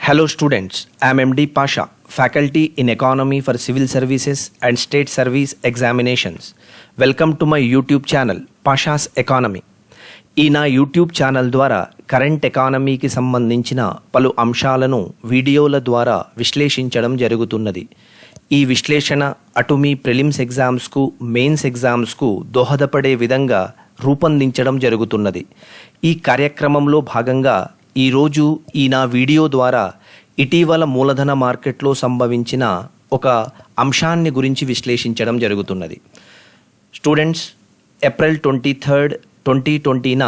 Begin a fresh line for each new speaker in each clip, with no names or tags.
Hello students, I am MD Pasha, Faculty in Economy for Civil Services and State Service Examinations. Welcome to my YouTube channel, Pasha's Economy. ఈ నా YouTube channel ద్వారా current ఎకానమీకి సంబంధించిన పలు అంశాలను వీడియోల ద్వారా విశ్లేషించడం జరుగుతున్నది. ఈ విశ్లేషణ అటు మీ ప్రిలిమ్స్ ఎగ్జామ్స్కు, మెయిన్స్ ఎగ్జామ్స్కు దోహదపడే విధంగా రూపొందించడం జరుగుతున్నది. ఈ కార్యక్రమంలో భాగంగా ఈరోజు ఈ నా వీడియో ద్వారా ఇటీవల మూలధన మార్కెట్లో సంభవించిన ఒక అంశాన్ని గురించి విశ్లేషించడం జరుగుతున్నది. స్టూడెంట్స్, ఏప్రిల్ 23, 2020న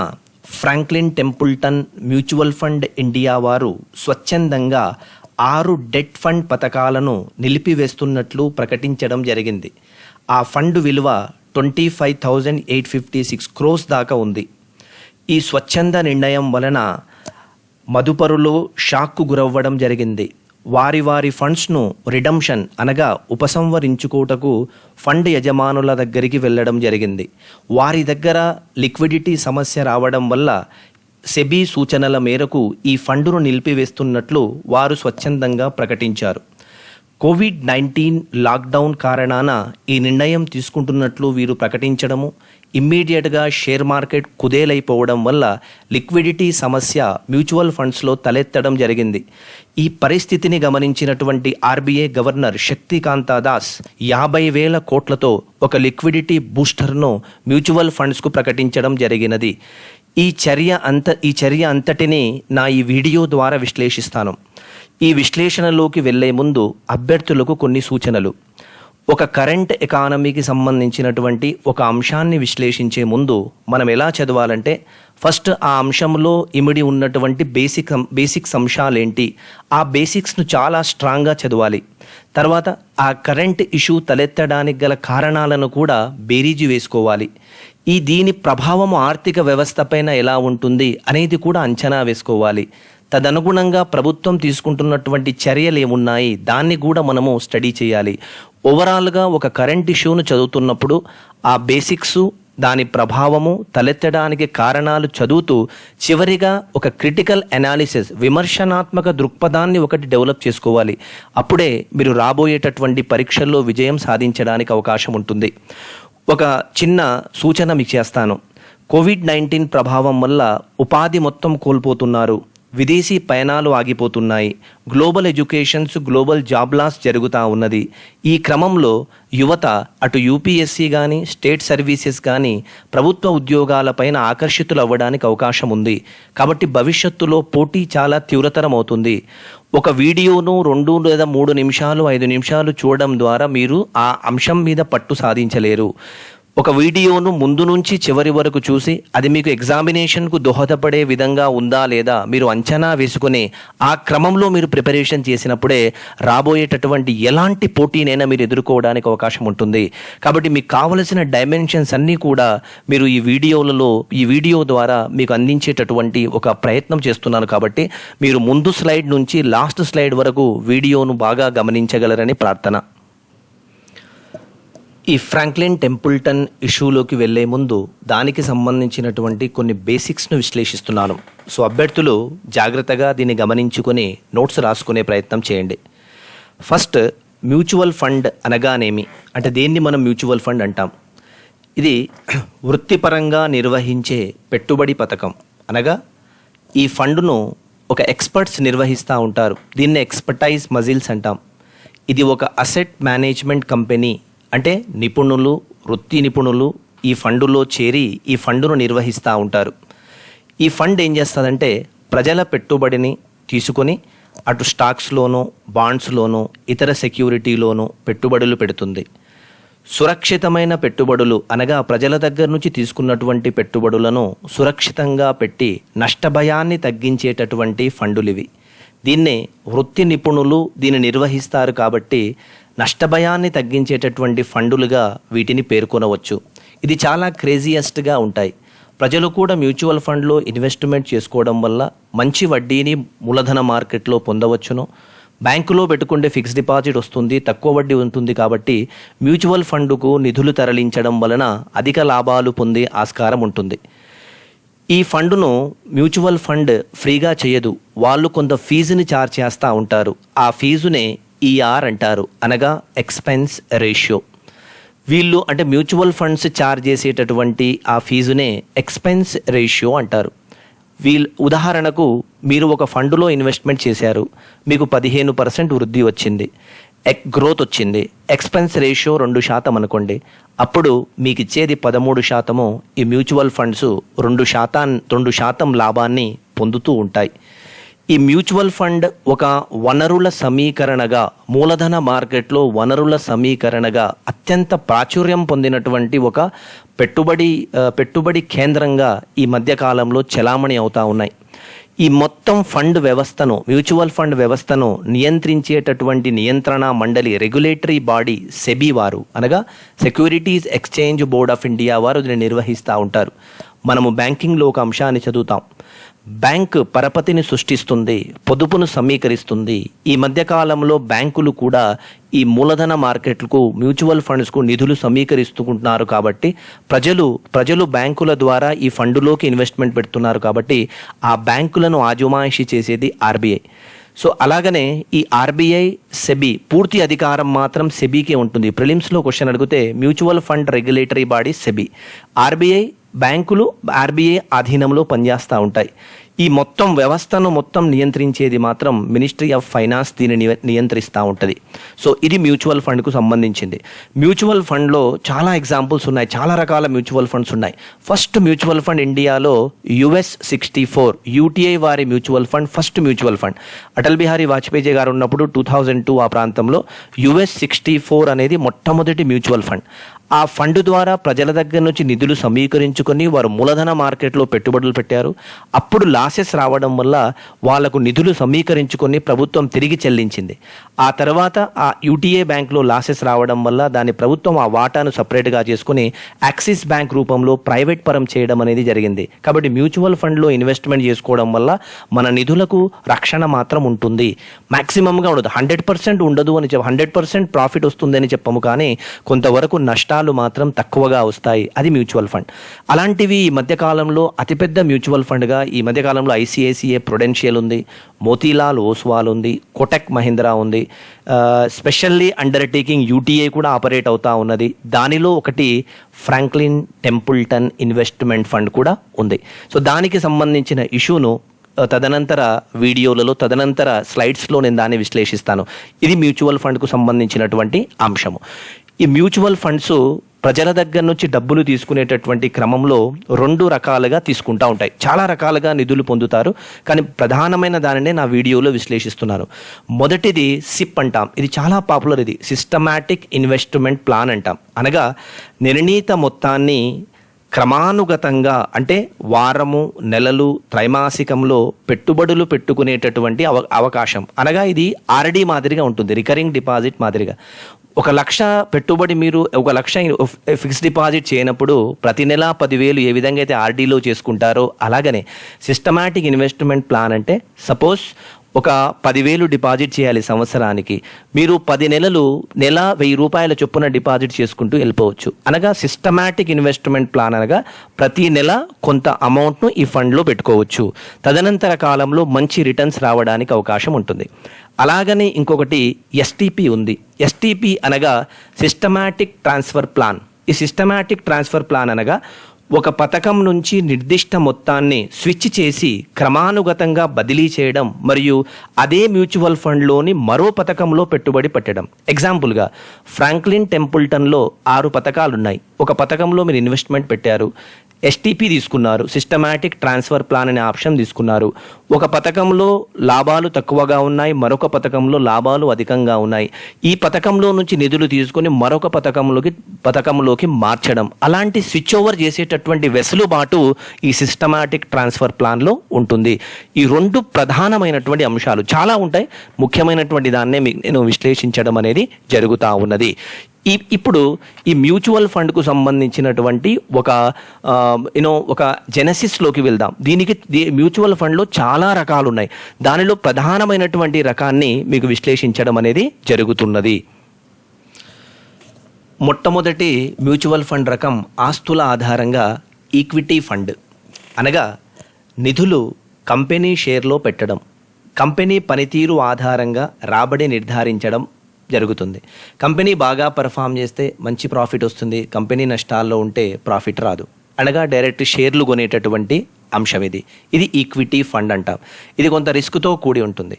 Franklin Templeton mutual fund India వారు స్వచ్ఛందంగా 6 డెట్ ఫండ్ పథకాలను నిలిపివేస్తున్నట్లు ప్రకటించడం జరిగింది. ఆ ఫండ్ విలువ 25,856 crores దాకా ఉంది. ఈ స్వచ్ఛంద నిర్ణయం వలన మదుపరులు షాక్కు గురవ్వడం జరిగింది. వారి ఫండ్స్ను రిడమ్షన్ అనగా ఉపసంహరించుకోటకు ఫండ్ యజమానుల దగ్గరికి వెళ్ళడం జరిగింది. వారి దగ్గర లిక్విడిటీ సమస్య రావడం వల్ల సెబీ సూచనల మేరకు ఈ ఫండును నిలిపివేస్తున్నట్లు వారు స్వచ్ఛందంగా ప్రకటించారు. కోవిడ్-19 లాక్డౌన్ కారణాన ఈ నిర్ణయం తీసుకుంటున్నట్లు వీరు ప్రకటించడము, ఇమ్మీడియట్గా షేర్ మార్కెట్ కుదేలైపోవడం వల్ల లిక్విడిటీ సమస్య మ్యూచువల్ ఫండ్స్లో తలెత్తడం జరిగింది. ఈ పరిస్థితిని గమనించినటువంటి ఆర్బీఐ గవర్నర్ శక్తికాంత దాస్ 50,000 కోట్లతో ఒక లిక్విడిటీ బూస్టర్ను మ్యూచువల్ ఫండ్స్కు ప్రకటించడం జరిగినది. ఈ చర్య అంతటిని నా ఈ వీడియో ద్వారా విశ్లేషిస్తాను. ఈ విశ్లేషణలోకి వెళ్లే ముందు అభ్యర్థులకు కొన్ని సూచనలు. ఒక కరెంట్ ఎకానమీకి సంబంధించినటువంటి ఒక అంశాన్ని విశ్లేషించే ముందు మనం ఎలా చదవాలంటే, ఫస్ట్ ఆ అంశంలో ఇమిడి ఉన్నటువంటి బేసిక్స్ అంశాలేంటి, ఆ బేసిక్స్ను చాలా స్ట్రాంగ్గా చదవాలి. తర్వాత ఆ కరెంట్ ఇష్యూ తలెత్తడానికి గల కారణాలను కూడా బేరీజు వేసుకోవాలి. దీని ప్రభావం ఆర్థిక వ్యవస్థ పైన ఎలా ఉంటుంది అనేది కూడా అంచనా వేసుకోవాలి. తదనుగుణంగా ప్రభుత్వం తీసుకుంటున్నటువంటి చర్యలు ఏమున్నాయి దాన్ని కూడా మనము స్టడీ చేయాలి. ఓవరాల్గా ఒక కరెంట్ ఇష్యూను చదువుతున్నప్పుడు ఆ బేసిక్స్, దాని ప్రభావము, తలెత్తడానికి కారణాలు చదువుతూ చివరిగా ఒక క్రిటికల్ అనాలిసిస్, విమర్శనాత్మక దృక్పథాన్ని ఒకటి డెవలప్ చేసుకోవాలి. అప్పుడే మీరు రాబోయేటటువంటి పరీక్షల్లో విజయం సాధించడానికి అవకాశం ఉంటుంది. ఒక చిన్న సూచన మీకు చేస్తాను. కోవిడ్-19 ప్రభావం వల్ల ఉపాధి మొత్తం కోల్పోతున్నారు, విదేశీ పయనాలు ఆగిపోతున్నాయి, global educations, global job loss జరుగుతూ ఉన్నది. ఈ క్రమంలో యువత అటు యూపీఎస్సీ కానీ, స్టేట్ సర్వీసెస్ కానీ ప్రభుత్వ ఉద్యోగాలపైన ఆకర్షితులు అవ్వడానికి అవకాశం ఉంది. కాబట్టి భవిష్యత్తులో పోటీ చాలా తీవ్రతరం అవుతుంది. ఒక వీడియోను 2 లేదా 3 నిమిషాలు, 5 నిమిషాలు చూడడం ద్వారా మీరు ఆ అంశం మీద పట్టు సాధించలేరు. ఒక వీడియోను ముందు నుంచి చివరి వరకు చూసి అది మీకు ఎగ్జామినేషన్కు దోహదపడే విధంగా ఉందా లేదా మీరు అంచనా వేసుకుని ఆ క్రమంలో మీరు ప్రిపరేషన్ చేసినప్పుడే రాబోయేటటువంటి ఎలాంటి పోటీనైనా మీరు ఎదుర్కోవడానికి అవకాశం ఉంటుంది. కాబట్టి మీకు కావలసిన డైమెన్షన్స్ అన్నీ కూడా మీరు ఈ వీడియో ద్వారా మీకు అందించేటటువంటి ఒక ప్రయత్నం చేస్తున్నాను. కాబట్టి మీరు ముందు స్లైడ్ నుంచి లాస్ట్ స్లైడ్ వరకు వీడియోను బాగా గమనించగలరని ప్రార్థన. ఈ ఫ్రాంక్లిన్ టెంపుల్టన్ ఇష్యూలోకి వెళ్లే ముందు దానికి సంబంధించినటువంటి కొన్ని బేసిక్స్ను విశ్లేషిస్తున్నాను. సో అభ్యర్థులు జాగ్రత్తగా దీన్ని గమనించుకొని నోట్స్ రాసుకునే ప్రయత్నం చేయండి. ఫస్ట్, మ్యూచువల్ ఫండ్ అనగానేమి, అంటే దేన్ని మనం మ్యూచువల్ ఫండ్ అంటాం? ఇది వృత్తిపరంగా నిర్వహించే పెట్టుబడి పథకం. అనగా ఈ ఫండ్ను ఒక ఎక్స్పర్ట్స్ నిర్వహిస్తూ ఉంటారు. దీన్ని ఎక్స్పర్టైజ్ మజిల్స్ అంటాం. ఇది ఒక అసెట్ మేనేజ్మెంట్ కంపెనీ, అంటే నిపుణులు, వృత్తి నిపుణులు ఈ ఫండులో చేరి ఈ ఫండును నిర్వహిస్తూ ఉంటారు. ఈ ఫండ్ ఏం చేస్తుందంటే ప్రజల పెట్టుబడిని తీసుకొని అటు స్టాక్స్లోనూ, బాండ్స్లోనూ, ఇతర సెక్యూరిటీలోనూ పెట్టుబడులు పెడుతుంది. సురక్షితమైన పెట్టుబడులు అనగా ప్రజల దగ్గర నుంచి తీసుకున్నటువంటి పెట్టుబడులను సురక్షితంగా పెట్టి నష్టభయాన్ని తగ్గించేటటువంటి ఫండులివి. దీన్నే వృత్తి నిపుణులు దీన్ని నిర్వహిస్తారు కాబట్టి నష్టభయాన్ని తగ్గించేటటువంటి ఫండులుగా వీటిని పేర్కొనవచ్చు. ఇది చాలా క్రేజియస్ట్గా ఉంటాయి. ప్రజలు కూడా మ్యూచువల్ ఫండ్లో ఇన్వెస్ట్మెంట్ చేసుకోవడం వల్ల మంచి వడ్డీని మూలధన మార్కెట్లో పొందవచ్చును. బ్యాంకులో పెట్టుకుంటే ఫిక్స్డ్ డిపాజిట్ వస్తుంది, తక్కువ వడ్డీ ఉంటుంది. కాబట్టి మ్యూచువల్ ఫండ్కు నిధులు తరలించడం వలన అధిక లాభాలు పొందే ఆస్కారం ఉంటుంది. ఈ ఫండును మ్యూచువల్ ఫండ్ ఫ్రీగా చేయదు, వాళ్ళు కొంత ఫీజుని ఛార్జ్ చేస్తూ ఉంటారు. ఆ ఫీజునే ఈఆర్ అంటారు, అనగా ఎక్స్పెన్స్ రేషియో. వీళ్ళు అంటే మ్యూచువల్ ఫండ్స్ ఛార్జ్ చేసేటటువంటి ఆ ఫీజునే ఎక్స్పెన్స్ రేషియో అంటారు. ఉదాహరణకు మీరు ఒక ఫండులో ఇన్వెస్ట్మెంట్ చేశారు, మీకు 15% వృద్ధి వచ్చింది, గ్రోత్ వచ్చింది, ఎక్స్పెన్స్ రేషియో 2% అనుకోండి. అప్పుడు మీకు ఇచ్చేది 13%. ఈ మ్యూచువల్ ఫండ్స్ 2% లాభాన్ని పొందుతూ ఉంటాయి. ఈ మ్యూచువల్ ఫండ్ ఒక వనరుల సమీకరణగా, మూలధన మార్కెట్లో వనరుల సమీకరణగా అత్యంత ప్రాచుర్యం పొందినటువంటి ఒక పెట్టుబడి కేంద్రంగా ఈ మధ్యకాలంలో చలామణి అవుతా ఉన్నాయి. ఈ మొత్తం ఫండ్ వ్యవస్థను, మ్యూచువల్ ఫండ్ వ్యవస్థను నియంత్రించేటటువంటి నియంత్రణ మండలి, రెగ్యులేటరీ బాడీ సెబీ వారు, అనగా securities exchange board of India వారు దీన్ని నిర్వహిస్తూ ఉంటారు. మనము బ్యాంకింగ్లో ఒక అంశాన్ని చదువుతాం, బ్యాంకు పరపతిని సృష్టిస్తుంది, పొదుపును సమీకరిస్తుంది. ఈ మధ్యకాలంలో బ్యాంకులు కూడా ఈ మూలధన మార్కెట్లకు, మ్యూచువల్ ఫండ్స్కు నిధులు సమీకరిస్తున్నారు. కాబట్టి ప్రజలు బ్యాంకుల ద్వారా ఈ ఫండులోకి ఇన్వెస్ట్మెంట్ పెడుతున్నారు. కాబట్టి ఆ బ్యాంకులను ఆజమాయిషీ చేసేది ఆర్బీఐ. సో అలాగనే ఈ ఆర్బీఐ, సెబీ పూర్తి అధికారం మాత్రం సెబీకే ఉంటుంది. ప్రిలిమ్స్లో క్వశ్చన్ అడిగితే mutual fund regulatory body SEBI, RBI బ్యాంకులు ఆర్బీఐ అధీనంలో పనిచేస్తూ ఉంటాయి. ఈ మొత్తం వ్యవస్థను నియంత్రించేది మాత్రం మినిస్ట్రీ ఆఫ్ ఫైనాన్స్ దీన్ని నియంత్రిస్తూ ఉంటుంది. సో ఇది మ్యూచువల్ ఫండ్కు సంబంధించింది. మ్యూచువల్ ఫండ్లో చాలా ఎగ్జాంపుల్స్ ఉన్నాయి, చాలా రకాల మ్యూచువల్ ఫండ్స్ ఉన్నాయి. ఫస్ట్ మ్యూచువల్ ఫండ్ ఇండియాలో US64 యూటీఐ వారి mutual fund, first mutual fund. Atal Bihari Vajpayee గారు ఉన్నప్పుడు 2002 ఆ ప్రాంతంలో US64 అనేది మొట్టమొదటి మ్యూచువల్ ఫండ్. ఆ ఫండ్ ద్వారా ప్రజల దగ్గర నుంచి నిధులు సమీకరించుకొని వారు మూలధన మార్కెట్లో పెట్టుబడులు పెట్టారు. అప్పుడు లాసెస్ రావడం వల్ల వాళ్లకు నిధులు సమీకరించుకొని ప్రభుత్వం తిరిగి చెల్లించింది. ఆ తర్వాత ఆ యూటీఏ బ్యాంక్లో లాసెస్ రావడం వల్ల దాని ప్రభుత్వం ఆ వాటాను సపరేట్గా చేసుకుని యాక్సిస్ బ్యాంక్ రూపంలో ప్రైవేట్ పరం చేయడం అనేది జరిగింది. కాబట్టి మ్యూచువల్ ఫండ్లో ఇన్వెస్ట్మెంట్ చేసుకోవడం వల్ల మన నిధులకు రక్షణ మాత్రం ఉంటుంది. మ్యాక్సిమంగా ఉండదు, 100% ఉండదు అని 100% ప్రాఫిట్ వస్తుందని చెప్పము, కానీ కొంతవరకు నష్టాలు మాత్రం తక్కువగా వస్తాయి. అది మ్యూచువల్ ఫండ్. అలాంటివి ఈ మధ్యకాలంలో అతిపెద్ద మ్యూచువల్ ఫండ్గా ఈ మధ్యకాలంలో ఐసిఐసిఐ ప్రుడెన్షియల్ ఉంది, మోతీలాల్ ఓస్వాల్ ఉంది, కోటక్ మహీంద్రా ఉంది, స్పెషల్లీ అండర్టేకింగ్ యూటీఐ కూడా ఆపరేట్ అవుతా ఉన్నది. దానిలో ఒకటి ఫ్రాంక్లిన్ టెంపుల్టన్ ఇన్వెస్ట్మెంట్ ఫండ్ కూడా ఉంది. సో దానికి సంబంధించిన ఇష్యూను తదనంతర వీడియోలలో, తదనంతర స్లైడ్స్లో నేను దాన్ని విశ్లేషిస్తాను. ఇది మ్యూచువల్ ఫండ్కు సంబంధించినటువంటి అంశము. ఈ మ్యూచువల్ ఫండ్స్ ప్రజల దగ్గర నుంచి డబ్బులు తీసుకునేటటువంటి క్రమంలో 2 రకాలుగా తీసుకుంటూ ఉంటాయి. చాలా రకాలుగా నిధులు పొందుతారు, కానీ ప్రధానమైన దానినే నా వీడియోలో విశ్లేషిస్తున్నాను. మొదటిది సిప్ అంటాం. ఇది చాలా పాపులర్. ఇది సిస్టమాటిక్ ఇన్వెస్ట్మెంట్ ప్లాన్ అంటాం. అనగా నిర్ణీత మొత్తాన్ని క్రమానుగతంగా, అంటే వారము, నెలలు, త్రైమాసికంలో పెట్టుబడులు పెట్టుకునేటటువంటి అవకాశం. అనగా ఇది ఆర్డీ మాదిరిగా ఉంటుంది, రికరింగ్ డిపాజిట్ మాదిరిగా. 1 లక్ష పెట్టుబడి మీరు 1 లక్ష ఫిక్స్డ్ డిపాజిట్ చేయనప్పుడు ప్రతి నెల 10,000 ఏ విధంగా అయితే ఆర్డీలో చేసుకుంటారో అలాగనే సిస్టమాటిక్ ఇన్వెస్ట్మెంట్ ప్లాన్ అంటే, సపోజ్ ఒక 10,000 డిపాజిట్ చేయాలి సంవత్సరానికి, మీరు 10 నెలలు నెల 1,000 రూపాయల చొప్పున డిపాజిట్ చేసుకుంటూ వెళ్ళిపోవచ్చు. అనగా సిస్టమాటిక్ ఇన్వెస్ట్మెంట్ ప్లాన్ అనగా ప్రతి నెల కొంత అమౌంట్ను ఈ ఫండ్లో పెట్టుకోవచ్చు. తదనంతర కాలంలో మంచి రిటర్న్స్ రావడానికి అవకాశం ఉంటుంది. అలాగనే ఇంకొకటి ఎస్టీపీ ఉంది. ఎస్టీపీ అనగా సిస్టమాటిక్ ట్రాన్స్ఫర్ ప్లాన్. ఈ సిస్టమాటిక్ ట్రాన్స్ఫర్ ప్లాన్ అనగా ఒక పథకం నుంచి నిర్దిష్ట మొత్తాన్ని స్విచ్ చేసి క్రమానుగతంగా బదిలీ చేయడం మరియు అదే మ్యూచువల్ ఫండ్లోని మరో పథకంలో పెట్టుబడి పెట్టడం. ఎగ్జాంపుల్గా ఫ్రాంక్లిన్ టెంపుల్టన్లో 6 పథకాలు ఉన్నాయి. ఒక పథకంలో మీరు ఇన్వెస్ట్మెంట్ పెట్టారు, ఎస్టీపీ తీసుకున్నారు, సిస్టమాటిక్ ట్రాన్స్ఫర్ ప్లాన్ అనే ఆప్షన్ తీసుకున్నారు. ఒక పథకంలో లాభాలు తక్కువగా ఉన్నాయి, మరొక పథకంలో లాభాలు అధికంగా ఉన్నాయి. ఈ పథకంలో నుంచి నిధులు తీసుకొని మరొక పథకంలోకి మార్చడం, అలాంటి స్విచ్ ఓవర్ చేసేటటువంటి వెసులుబాటు ఈ సిస్టమాటిక్ ట్రాన్స్ఫర్ ప్లాన్లో ఉంటుంది. ఈ 2 ప్రధానమైనటువంటి అంశాలు, చాలా ఉంటాయి, ముఖ్యమైనటువంటి దాన్నే నేను విశ్లేషించడం అనేది జరుగుతూ ఉన్నది. ఇప్పుడు ఈ మ్యూచువల్ ఫండ్కు సంబంధించినటువంటి ఒక జెనసిస్లోకి వెళ్దాం. మ్యూచువల్ ఫండ్లో చాలా రకాలు ఉన్నాయి. దానిలో ప్రధానమైనటువంటి రకాన్ని మీకు విశ్లేషించడం అనేది జరుగుతున్నది. మొట్టమొదటి మ్యూచువల్ ఫండ్ రకం ఆస్తుల ఆధారంగా ఈక్విటీ ఫండ్. అనగా నిధులు కంపెనీ షేర్లో పెట్టడం, కంపెనీ పనితీరు ఆధారంగా రాబడి నిర్ధారించడం జరుగుతుంది. కంపెనీ బాగా పర్ఫామ్ చేస్తే మంచి ప్రాఫిట్ వస్తుంది, కంపెనీ నష్టాల్లో ఉంటే ప్రాఫిట్ రాదు. అనగా డైరెక్ట్ షేర్లు కొనేటటువంటి అంశం ఇది ఈక్విటీ ఫండ్ అంటాం. ఇది కొంత రిస్క్తో కూడి ఉంటుంది.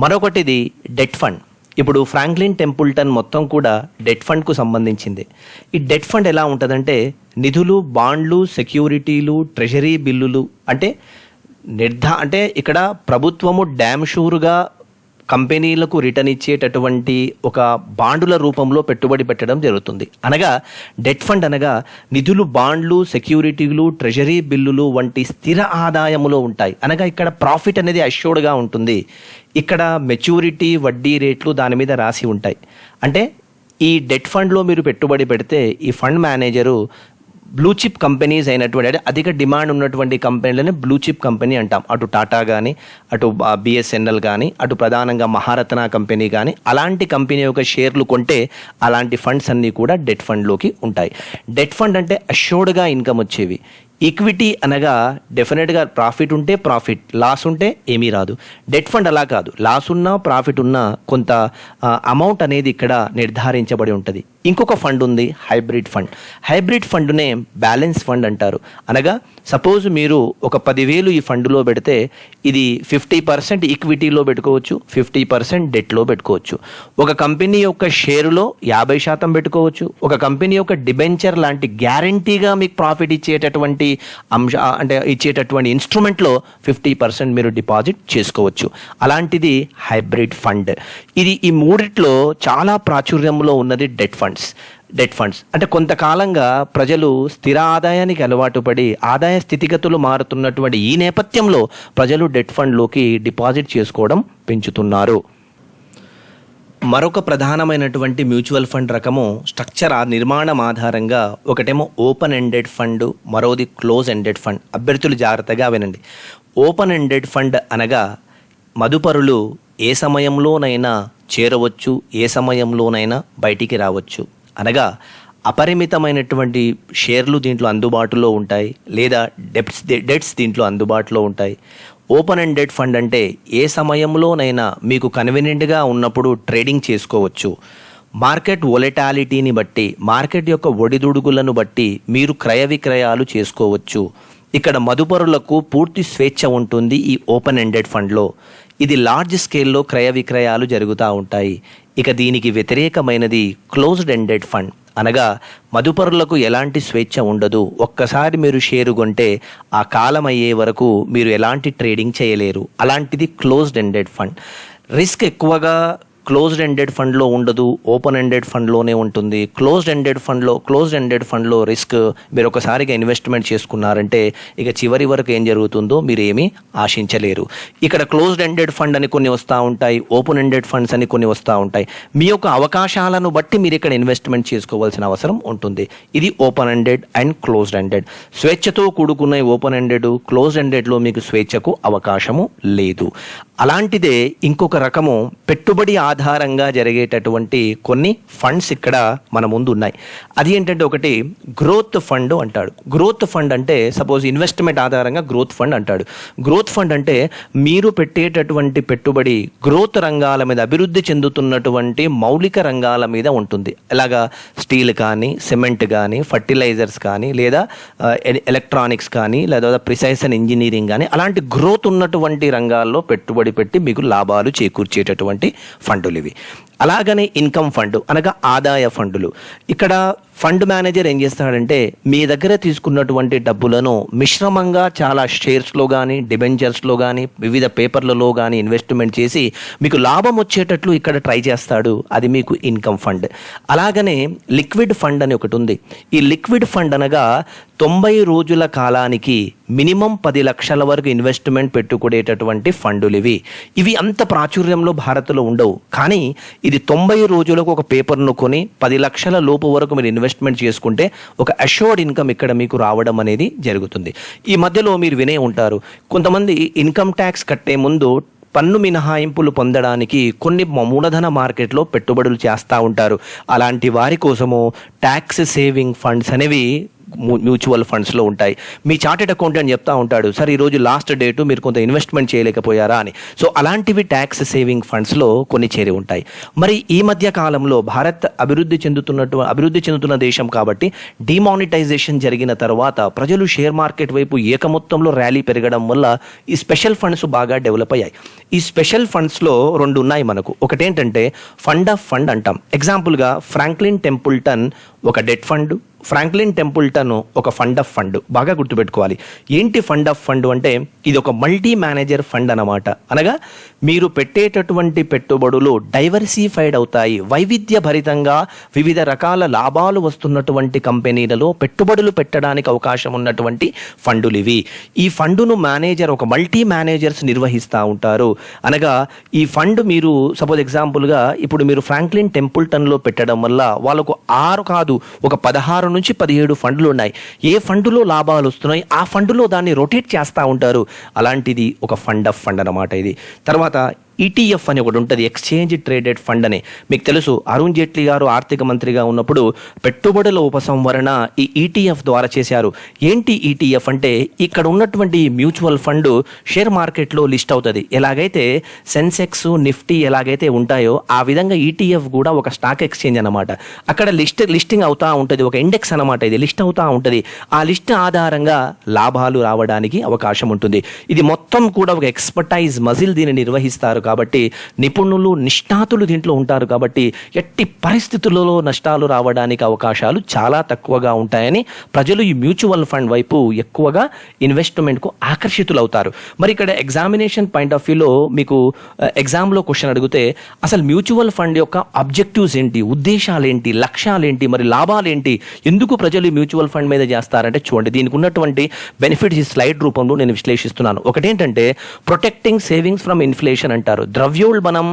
మరొకటిది డెట్ ఫండ్. ఇప్పుడు ఫ్రాంక్లిన్ టెంపుల్టన్ మొత్తం కూడా డెట్ ఫండ్కు సంబంధించింది. ఈ డెట్ ఫండ్ ఎలా ఉంటుందంటే నిధులు, బాండ్లు, సెక్యూరిటీలు, ట్రెజరీ బిల్లులు అంటే అంటే ఇక్కడ ప్రభుత్వము డ్యామ్ షూర్గా కంపెనీలకు రిటర్న్ ఇచ్చేటటువంటి ఒక బాండుల రూపంలో పెట్టుబడి పెట్టడం జరుగుతుంది. అనగా డెట్ ఫండ్ అనగా నిధులు, బాండ్లు, సెక్యూరిటీలు, ట్రెజరీ బిల్లులు వంటి స్థిర ఆదాయములో ఉంటాయి. అనగా ఇక్కడ ప్రాఫిట్ అనేది అష్యూర్డ్గా ఉంటుంది. ఇక్కడ మెచ్యూరిటీ, వడ్డీ రేట్లు దాని మీద రాసి ఉంటాయి. అంటే ఈ డెట్ ఫండ్లో మీరు పెట్టుబడి పెడితే ఈ fund manager blue chip companies అయినటువంటి అంటే అధిక డిమాండ్ ఉన్నటువంటి కంపెనీలని బ్లూ చిప్ కంపెనీ అంటాం. అటు టాటా కానీ, అటు బిఎస్ఎన్ఎల్ కానీ, అటు ప్రధానంగా మహారత్న కంపెనీ కానీ అలాంటి కంపెనీ యొక్క షేర్లు కొంటే అలాంటి ఫండ్స్ అన్నీ కూడా డెట్ ఫండ్లోకి ఉంటాయి. డెట్ ఫండ్ అంటే అష్యూర్డ్గా ఇన్కమ్ వచ్చేవి. ఈక్విటీ అనగా డెఫినెట్గా ప్రాఫిట్ ఉంటే ప్రాఫిట్, లాస్ ఉంటే ఏమీ రాదు. డెట్ ఫండ్ అలా కాదు, లాస్ ఉన్నా ప్రాఫిట్ ఉన్నా కొంత అమౌంట్ అనేది ఇక్కడ నిర్ధారించబడి ఉంటుంది. ఇంకొక ఫండ్ ఉంది హైబ్రిడ్ ఫండ్. హైబ్రిడ్ ఫండ్నే బ్యాలెన్స్ ఫండ్ అంటారు. అనగా సపోజ్ మీరు ఒక 10,000 ఈ ఫండ్లో పెడితే ఇది 50% ఈక్విటీలో పెట్టుకోవచ్చు, 50% డెట్లో పెట్టుకోవచ్చు. ఒక కంపెనీ యొక్క షేరులో 50% పెట్టుకోవచ్చు. ఒక కంపెనీ యొక్క డిబెంచర్ లాంటి గ్యారంటీగా మీకు ప్రాఫిట్ ఇచ్చేటటువంటి అంటే ఇచ్చేటటువంటి ఇన్స్ట్రుమెంట్లో 50% మీరు డిపాజిట్ చేసుకోవచ్చు. అలాంటిది హైబ్రిడ్ ఫండ్. ఇది ఈ మూడిట్లో చాలా ప్రాచుర్యంలో ఉన్నది డెట్ ఫండ్స్. అంటే కొంతకాలంగా ప్రజలు స్థిర ఆదాయానికి అలవాటు పడి ఆదాయ స్థితిగతులు మారుతున్నటువంటి ఈ నేపథ్యంలో ప్రజలు డెట్ ఫండ్లోకి డిపాజిట్ చేసుకోవడం పెంచుతున్నారు. మరొక ప్రధానమైనటువంటి మ్యూచువల్ ఫండ్ రకము స్ట్రక్చర్ నిర్మాణం ఆధారంగా ఒకటేమో ఓపెన్ ఎండెడ్ ఫండ్, మరోది క్లోజ్ ఎండెడ్ ఫండ్. అభ్యర్థులు జాగ్రత్తగా వినండి. ఓపెన్ ఎండెడ్ ఫండ్ అనగా మదుపరులు ఏ సమయంలోనైనా చేరవచ్చు, ఏ సమయంలోనైనా బయటికి రావచ్చు. అనగా అపరిమితమైనటువంటి షేర్లు దీంట్లో అందుబాటులో ఉంటాయి, లేదా డెట్స్ దీంట్లో అందుబాటులో ఉంటాయి. ఓపెన్ ఎండెడ్ ఫండ్ అంటే ఏ సమయంలోనైనా మీకు కన్వీనియంట్గా ఉన్నప్పుడు ట్రేడింగ్ చేసుకోవచ్చు. మార్కెట్ వొలటాలిటీని బట్టి, మార్కెట్ యొక్క ఒడిదుడుగులను బట్టి మీరు క్రయ విక్రయాలు చేసుకోవచ్చు. ఇక్కడ మదుపరులకు పూర్తి స్వేచ్ఛ ఉంటుంది ఈ ఓపెన్ ఎండెడ్ ఫండ్లో. ఇది లార్జ్ స్కేల్లో క్రయ విక్రయాలు జరుగుతూ ఉంటాయి. ఇక దీనికి వ్యతిరేకమైనది క్లోజ్డ్ ఎండెడ్ ఫండ్. అనగా మదుపరులకు ఎలాంటి స్వేచ్ఛ ఉండదు. ఒక్కసారి మీరు షేరు కొంటే ఆ కాలం అయ్యే వరకు మీరు ఎలాంటి ట్రేడింగ్ చేయలేరు. అలాంటిది క్లోజ్డ్ ఎండెడ్ ఫండ్. రిస్క్ ఎక్కువగా క్లోజ్డ్ ఎండెడ్ ఫండ్లో ఉండదు, ఓపెన్ ఎండెడ్ ఫండ్లోనే ఉంటుంది. క్లోజ్డ్ ఎండెడ్ ఫండ్లో రిస్క్ మీరు ఒకసారిగా ఇన్వెస్ట్మెంట్ చేసుకున్నారంటే ఇక చివరి వరకు ఏం జరుగుతుందో మీరు ఏమీ ఆశించలేరు. ఇక్కడ క్లోజ్డ్ ఎండెడ్ ఫండ్ అని కొన్ని వస్తూ ఉంటాయి, ఓపెన్ ఎండెడ్ ఫండ్స్ అని కొన్ని వస్తూ ఉంటాయి. మీ యొక్క అవకాశాలను బట్టి మీరు ఇక్కడ ఇన్వెస్ట్మెంట్ చేసుకోవాల్సిన అవసరం ఉంటుంది. ఇది open ended and closed ended. స్వేచ్ఛతో కూడుకున్న ఓపెన్ ఎండెడ్, క్లోజ్డ్ ఎండెడ్లో మీకు స్వేచ్ఛకు అవకాశము లేదు. అలాంటిదే ఇంకొక రకము పెట్టుబడి ఆధారంగా జరిగేటటువంటి కొన్ని ఫండ్స్ ఇక్కడ మన ముందు ఉన్నాయి. అది ఏంటంటే ఒకటి గ్రోత్ ఫండ్ అంటాడు. గ్రోత్ ఫండ్ అంటే సపోజ్ ఇన్వెస్ట్మెంట్ ఆధారంగా గ్రోత్ ఫండ్ అంటాడు. గ్రోత్ ఫండ్ అంటే మీరు పెట్టేటటువంటి పెట్టుబడి గ్రోత్ రంగాల మీద, అభివృద్ధి చెందుతున్నటువంటి మౌలిక రంగాల మీద ఉంటుంది. ఎలాగా స్టీల్ కానీ, సిమెంట్ కానీ, ఫర్టిలైజర్స్ కానీ, లేదా ఎలక్ట్రానిక్స్ కానీ, లేదా ప్రిసైషన్ ఇంజనీరింగ్ కానీ అలాంటి గ్రోత్ ఉన్నటువంటి రంగాల్లో పెట్టుబడి పెట్టి మీకు లాభాలు చేకూర్చేటటువంటి ఫండులు ఇవి. అలాగనే ఇన్కమ్ ఫండ్ అనగా ఆదాయ ఫండులు. ఇక్కడ ఫండ్ మేనేజర్ ఏం చేస్తాడంటే మీ దగ్గర తీసుకున్నటువంటి డబ్బులను మిశ్రమంగా చాలా షేర్స్లో కానీ, డిబెంచర్స్లో కానీ, వివిధ పేపర్లలో కానీ ఇన్వెస్ట్మెంట్ చేసి మీకు లాభం వచ్చేటట్లు ఇక్కడ ట్రై చేస్తాడు. అది మీకు ఇన్కమ్ ఫండ్. అలాగనే లిక్విడ్ ఫండ్ అని ఒకటి ఉంది. ఈ లిక్విడ్ ఫండ్ అనగా 90 రోజుల కాలానికి మినిమం 10 లక్షల వరకు ఇన్వెస్ట్మెంట్ పెట్టుకునేటటువంటి ఫండులు ఇవి అంత ప్రాచుర్యంలో భారత్లో ఉండవు. కానీ ఇది 90 రోజులకు ఒక పేపర్ను కొని 10 లక్షల లోపు వరకు మీరు ఇన్వెస్ట్మెంట్ చేసుకుంటే ఒక అష్యూర్డ్ ఇన్కమ్ ఇక్కడ మీకు రావడం అనేది జరుగుతుంది. ఈ మధ్యలో మీరు వినే ఉంటారు, కొంతమంది ఇన్కమ్ ట్యాక్స్ కట్టే ముందు పన్ను మినహాయింపులు పొందడానికి కొన్ని మూలధన మార్కెట్లో పెట్టుబడులు చేస్తూ ఉంటారు. అలాంటి వారి కోసము ట్యాక్స్ సేవింగ్ ఫండ్స్ అనేవి మ్యూచువల్ ఫండ్స్లో ఉంటాయి. మీ చార్టెడ్ అకౌంటెంట్ చెప్తా ఉంటాడు, సార్ ఈరోజు లాస్ట్ డేటు మీరు కొంత ఇన్వెస్ట్మెంట్ చేయలేకపోయారా అని. సో అలాంటివి ట్యాక్స్ సేవింగ్ ఫండ్స్లో కొన్ని చేరి ఉంటాయి. మరి ఈ మధ్య కాలంలో భారత్ అభివృద్ధి చెందుతున్న దేశం కాబట్టి డిమానిటైజేషన్ జరిగిన తర్వాత ప్రజలు షేర్ మార్కెట్ వైపు ఏకమొత్తంలో ర్యాలీ పెరగడం వల్ల ఈ స్పెషల్ ఫండ్స్ బాగా డెవలప్ అయ్యాయి. ఈ స్పెషల్ ఫండ్స్లో రెండు ఉన్నాయి మనకు. ఒకటేంటంటే ఫండ్ ఆఫ్ ఫండ్ అంటాం. ఎగ్జాంపుల్గా ఫ్రాంక్లిన్ టెంపుల్టన్ ఒక డెట్ ఫండ్, ఫ్రాంక్లిన్ టెంపుల్టన్ ఒక ఫండ్ ఆఫ్ ఫండ్. బాగా గుర్తుపెట్టుకోవాలి. ఏంటి ఫండ్ ఆఫ్ ఫండ్ అంటే ఇది ఒక మల్టీ మేనేజర్ ఫండ్ అన్నమాట. అనగా మీరు పెట్టేటటువంటి పెట్టుబడులు డైవర్సిఫైడ్ అవుతాయి. వైవిధ్యభరితంగా వివిధ రకాల లాభాలు వస్తున్నటువంటి కంపెనీలలో పెట్టుబడులు పెట్టడానికి అవకాశం ఉన్నటువంటి ఫండులు ఇవి. ఈ ఫండును మేనేజర్ ఒక మల్టీ మేనేజర్స్ నిర్వహిస్తూ ఉంటారు. అనగా ఈ ఫండ్ మీరు సపోజ్ ఎగ్జాంపుల్గా ఇప్పుడు మీరు ఫ్రాంక్లిన్ టెంపుల్టన్లో పెట్టడం వల్ల వాళ్ళకు 6 కాదు ఒక 16 నుంచి 17 ఫండ్లు ఉన్నాయి. ఏ ఫండులో లాభాలు వస్తున్నాయి ఆ ఫండులో దాన్ని రొటేట్ చేస్తూ ఉంటారు. అలాంటిది ఒక ఫండ్ ఆఫ్ ఫండ్ అన్నమాట ఇది. తర్వాత ఈటీఎఫ్ అని ఒకటి ఉంటుంది, ఎక్స్చేంజ్ ట్రేడెడ్ ఫండ్ అని. మీకు తెలుసు, అరుణ్ జైట్లీ గారు ఆర్థిక మంత్రిగా ఉన్నప్పుడు పెట్టుబడుల ఉపసంహరణ ఈ ఈటీఎఫ్ ద్వారా చేశారు. ఏంటి ఈటీఎఫ్ అంటే ఇక్కడ ఉన్నటువంటి మ్యూచువల్ ఫండ్ షేర్ మార్కెట్లో లిస్ట్ అవుతుంది. ఎలాగైతే సెన్సెక్స్ నిఫ్టీ ఎలాగైతే ఉంటాయో ఆ విధంగా ఈటీఎఫ్ కూడా ఒక స్టాక్ ఎక్స్చేంజ్ అనమాట. అక్కడ లిస్టింగ్ అవుతూ ఉంటుంది, ఒక ఇండెక్స్ అనమాట. ఇది లిస్ట్ అవుతూ ఉంటుంది. ఆ లిస్ట్ ఆధారంగా లాభాలు రావడానికి అవకాశం ఉంటుంది. ఇది మొత్తం కూడా ఒక ఎక్స్పర్టైజ్ మజిల్ దీన్ని నిర్వహిస్తారు కాబట్టి నిపుణులు నిష్ణాతులు దీంట్లో ఉంటారు కాబట్టి ఎట్టి పరిస్థితులలో నష్టాలు రావడానికి అవకాశాలు చాలా తక్కువగా ఉంటాయని ప్రజలు ఈ మ్యూచువల్ ఫండ్ వైపు ఎక్కువగా ఇన్వెస్ట్మెంట్కు ఆకర్షితులవుతారు. మరి ఇక్కడ ఎగ్జామినేషన్ పాయింట్ ఆఫ్ వ్యూలో మీకు ఎగ్జామ్లో క్వశ్చన్ అడిగితే అసలు మ్యూచువల్ ఫండ్ యొక్క ఆబ్జెక్టివ్స్ ఏంటి, ఉద్దేశాలు ఏంటి, లక్ష్యాలు ఏంటి, మరి లాభాలు ఏంటి, ఎందుకు ప్రజలు ఈ మ్యూచువల్ ఫండ్ మీద చేస్తారంటే చూడండి, దీనికి ఉన్నటువంటి బెనిఫిట్స్ ఈ స్లైడ్ రూపంలో నేను విశ్లేషిస్తున్నాను. ఒకటేంటంటే ప్రొటెక్టింగ్ సేవింగ్స్ ఫ్రమ్ ఇన్ఫ్లేషన్ అంటారు. ద్రవ్యోల్బణం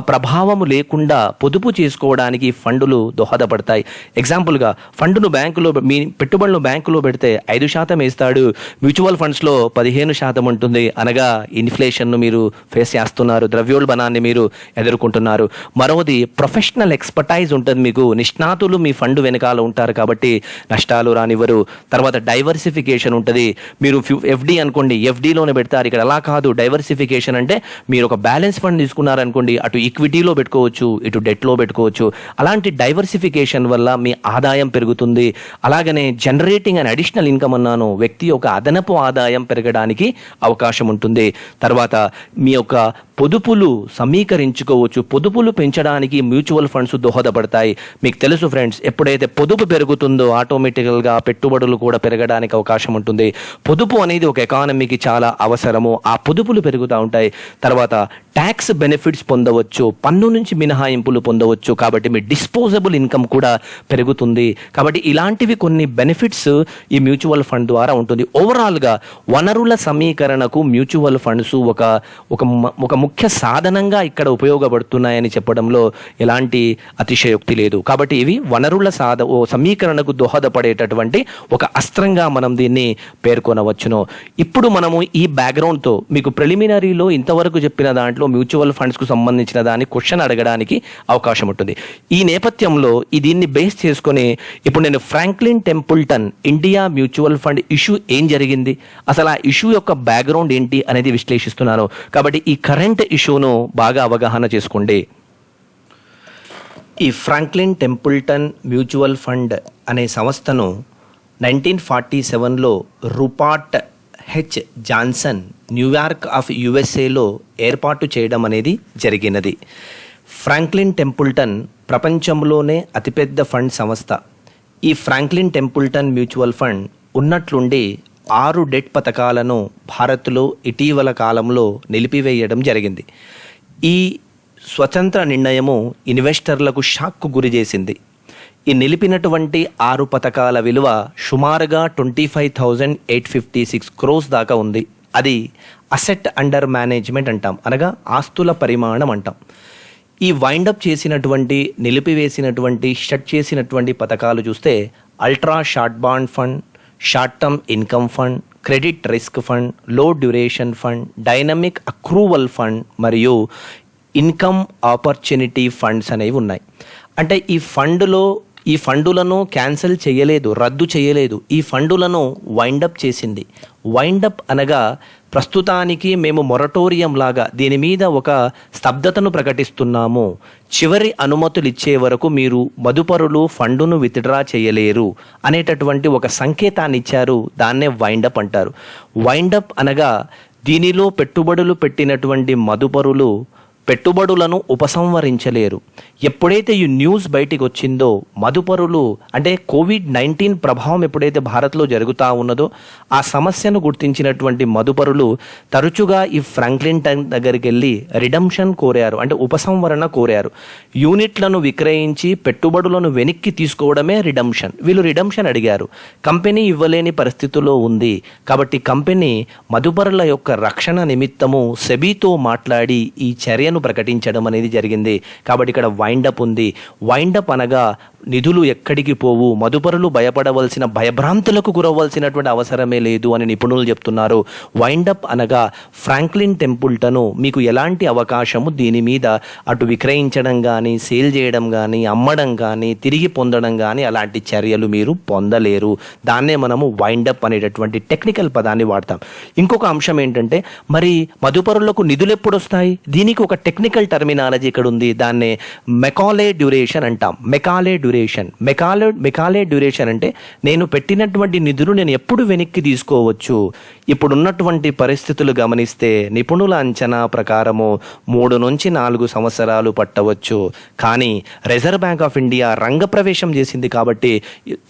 ప్రభావము లేకుండా పొదుపు చేసుకోవడానికి ఫండులు దోహదపడతాయి. ఎగ్జాంపుల్గా ఫండును బ్యాంకులో మీ పెట్టుబడులను బ్యాంకులో పెడితే 5% వేస్తాడు, మ్యూచువల్ ఫండ్స్లో 15% ఉంటుంది. అనగా ఇన్ఫ్లేషన్ను మీరు ఫేస్ చేస్తున్నారు, ద్రవ్యోల్బణాన్ని మీరు ఎదుర్కొంటున్నారు. మరోది ప్రొఫెషనల్ ఎక్స్పర్టైజ్ ఉంటుంది, మీకు నిష్ణాతులు మీ ఫండ్ వెనకాల ఉంటారు కాబట్టి నష్టాలు రానివ్వరు. తర్వాత డైవర్సిఫికేషన్ ఉంటుంది. మీరు ఎఫ్డి అనుకోండి, ఎఫ్డీలోనే పెడతారు. ఇక్కడ అలా కాదు. డైవర్సిఫికేషన్ అంటే మీరు ఒక బ్యాలెన్స్ ఫండ్ తీసుకున్నారనుకోండి, అటు ఈక్విటీలో పెట్టుకోవచ్చు, ఇటు డెట్లో పెట్టుకోవచ్చు. అలాంటి డైవర్సిఫికేషన్ వల్ల మీ ఆదాయం పెరుగుతుంది. అలాగనే జనరేటింగ్ అండ్ అడిషనల్ ఇన్కమ్ అన్నాను, వ్యక్తి యొక్క అదనపు ఆదాయం పెరగడానికి అవకాశం ఉంటుంది. తర్వాత మీ యొక్క పొదుపులు సమీకరించుకోవచ్చు. పొదుపులు పెంచడానికి మ్యూచువల్ ఫండ్స్ దోహదపడతాయి. మీకు తెలుసు ఫ్రెండ్స్, ఎప్పుడైతే పొదుపు పెరుగుతుందో ఆటోమేటికల్గా పెట్టుబడులు కూడా పెరగడానికి అవకాశం ఉంటుంది. పొదుపు అనేది ఒక ఎకానమీకి చాలా అవసరము. ఆ పొదుపులు పెరుగుతూ ఉంటాయి. తర్వాత ట్యాక్స్ బెనిఫిట్స్ పొందవచ్చు, పన్ను నుంచి మినహాయింపులు పొందవచ్చు. కాబట్టి మీ డిస్పోజబుల్ ఇన్కమ్ కూడా పెరుగుతుంది. కాబట్టి ఇలాంటివి కొన్ని బెనిఫిట్స్ ఈ మ్యూచువల్ ఫండ్ ద్వారా ఉంటుంది. ఓవరాల్గా వనరుల సమీకరణకు మ్యూచువల్ ఫండ్స్ ఒక ముఖ్య సాధనంగా ఇక్కడ ఉపయోగపడుతున్నాయని చెప్పడంలో ఎలాంటి అతిశయోక్తి లేదు. కాబట్టి ఇవి వనరుల సమీకరణకు దోహదపడేటటువంటి ఒక అస్త్రంగా మనం దీన్ని పేర్కొనవచ్చును. ఇప్పుడు మనము ఈ బ్యాక్గ్రౌండ్తో మీకు ప్రిలిమినరీలో ఇంతవరకు చెప్పిన దాంట్లో మ్యూచువల్ ఫండ్స్కు సంబంధించిన దాన్ని క్వశ్చన్ అడగడానికి అవకాశం ఉంటుంది. ఈ నేపథ్యంలో దీన్ని బేస్ చేసుకొని ఇప్పుడు నేను Franklin Templeton India mutual fund issue ఏం జరిగింది, అసలు ఆ ఇష్యూ యొక్క బ్యాక్గ్రౌండ్ ఏంటి అనేది విశ్లేషిస్తున్నాను. కాబట్టి ఈ కరెంట్ ఇష్యూను బాగా అవగాహన చేసుకోండి. ఈ ఫ్రాంక్లిన్ టెంపుల్టన్ మ్యూచువల్ ఫండ్ అనే సంస్థను 1947లో Rupert H Johnson New York of యుఎస్ఏలో ఏర్పాటు చేయడం అనేది జరిగినది. ఫ్రాంక్లిన్ టెంపుల్టన్ ప్రపంచంలోనే అతిపెద్ద ఫండ్ సంస్థ. ఈ ఫ్రాంక్లిన్ టెంపుల్టన్ మ్యూచువల్ ఫండ్ ఉన్నట్లుండి 6 డెట్ పథకాలను భారత్లో ఇటీవల కాలంలో నిలిపివేయడం జరిగింది. ఈ స్వతంత్ర నిర్ణయము ఇన్వెస్టర్లకు షాక్కు గురి చేసింది. ఈ నిలిపినటువంటి 6 పథకాల విలువ సుమారుగా 25,856 crores దాకా ఉంది. అది అసెట్ అండర్ మేనేజ్మెంట్ అంటాం, అనగా ఆస్తుల పరిమాణం అంటాం. ఈ వైండప్ చేసినటువంటి నిలిపివేసినటువంటి షట్ చేసినటువంటి పథకాలు చూస్తే ultra short bond fund, short term income fund, credit risk fund, low duration fund, dynamic accrual fund మరియు ఇన్కమ్ ఆపర్చునిటీ ఫండ్స్ అనేవి ఉన్నాయి. అంటే ఈ ఫండ్లో ఈ ఫండులను క్యాన్సిల్ చేయలేదు, రద్దు చేయలేదు. ఈ ఫండులను వైండప్ చేసింది. వైండప్ అనగా ప్రస్తుతానికి మేము మొరటోరియం లాగా దీని మీద ఒక స్తబ్దతను ప్రకటిస్తున్నాము, చివరి అనుమతులు ఇచ్చే వరకు మీరు మదుపరులు ఫండును విత్డ్రా చేయలేరు అనేటటువంటి ఒక సంకేతాన్ని ఇచ్చారు. దాన్నే వైండప్ అంటారు. వైండప్ అనగా దీనిలో పెట్టుబడులు పెట్టినటువంటి మదుపరులు పెట్టుబడులను ఉపసంహరించలేరు. ఎప్పుడైతే ఈ న్యూస్ బయటికి వచ్చిందో మదుపరులు అంటే COVID-19 ప్రభావం ఎప్పుడైతే భారత్లో జరుగుతూ ఉన్నదో ఆ సమస్యను గుర్తించినటువంటి మదుపరులు తరచుగా ఈ ఫ్రాంక్లిన్ దగ్గరికి వెళ్ళి రిడమ్షన్ కోరారు, అంటే ఉపసంహరణ కోరారు. యూనిట్లను విక్రయించి పెట్టుబడులను వెనక్కి తీసుకోవడమే రిడమ్షన్. వీళ్ళు రిడమ్షన్ అడిగారు. కంపెనీ ఇవ్వలేని పరిస్థితిలో ఉంది కాబట్టి కంపెనీ మదుపరుల యొక్క రక్షణ నిమిత్తము సెబీతో మాట్లాడి ఈ చర్యను ప్రకటించడం అనేది జరిగింది. కాబట్టి ఇక్కడ వైండప్ ఉంది. వైండప్ అనగా నిధులు ఎక్కడికి పోవు, మదుపరులు భయపడవలసిన భయభ్రాంతులకు గురవలసినటువంటి అవసరమే లేదు అని నిపుణులు చెప్తున్నారు. వైండప్ అనగా ఫ్రాంక్లిన్ టెంపుల్టన్ మీకు ఎలాంటి అవకాశము దీని మీద అటు విక్రయించడం కానీ, సేల్ చేయడం కానీ, అమ్మడం కానీ, తిరిగి పొందడం కానీ అలాంటి చర్యలు మీరు పొందలేరు. దాన్నే మనము వైండప్ అనేటటువంటి టెక్నికల్ పదాన్ని వాడతాం. ఇంకొక అంశం ఏంటంటే మరి మదుపరులకు నిధులు ఎప్పుడు వస్తాయి? దీనికి ఒక టెక్నికల్ టర్మినాలజీ ఇక్కడ ఉంది. దాన్నే మెకాలే డ్యూరేషన్ అంటాం. మెకాలే డ్యూరేషన్ అంటే నేను పెట్టినటువంటి నిధులు నేను ఎప్పుడు వెనక్కి తీసుకోవచ్చు. ఇప్పుడున్నటువంటి పరిస్థితులు గమనిస్తే నిపుణుల అంచనా ప్రకారము 3 నుంచి 4 సంవత్సరాలు పట్టవచ్చు. కానీ రిజర్వ్ బ్యాంక్ ఆఫ్ ఇండియా రంగప్రవేశం చేసింది కాబట్టి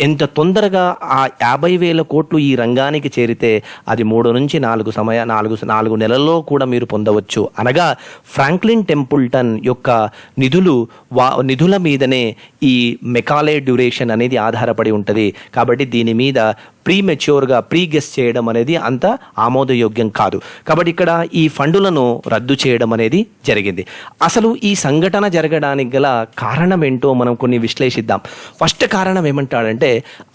ఎంత తొందరగా ఆ 50,000 కోట్లు ఈ రంగానికి చేరితే అది 3 నుంచి 4 నెలల్లో కూడా మీరు పొందవచ్చు. అనగా ఫ్రాంక్లిన్ టెంపుల్టన్ యొక్క నిధుల మీదనే ఈ మెకాలే డ్యూరేషన్ అనేది ఆధారపడి ఉంటుంది. కాబట్టి దీని మీద ప్రీమెచ్యూర్గా గెస్ చేయడం అనేది అంత ఆమోదయోగ్యం కాదు. కాబట్టి ఇక్కడ ఈ ఫండులను రద్దు చేయడం అనేది జరిగింది. అసలు ఈ సంఘటన జరగడానికి గల కారణం ఏంటో మనం కొన్ని విశ్లేషిద్దాం. ఫస్ట్ కారణం ఏమంటాడంటే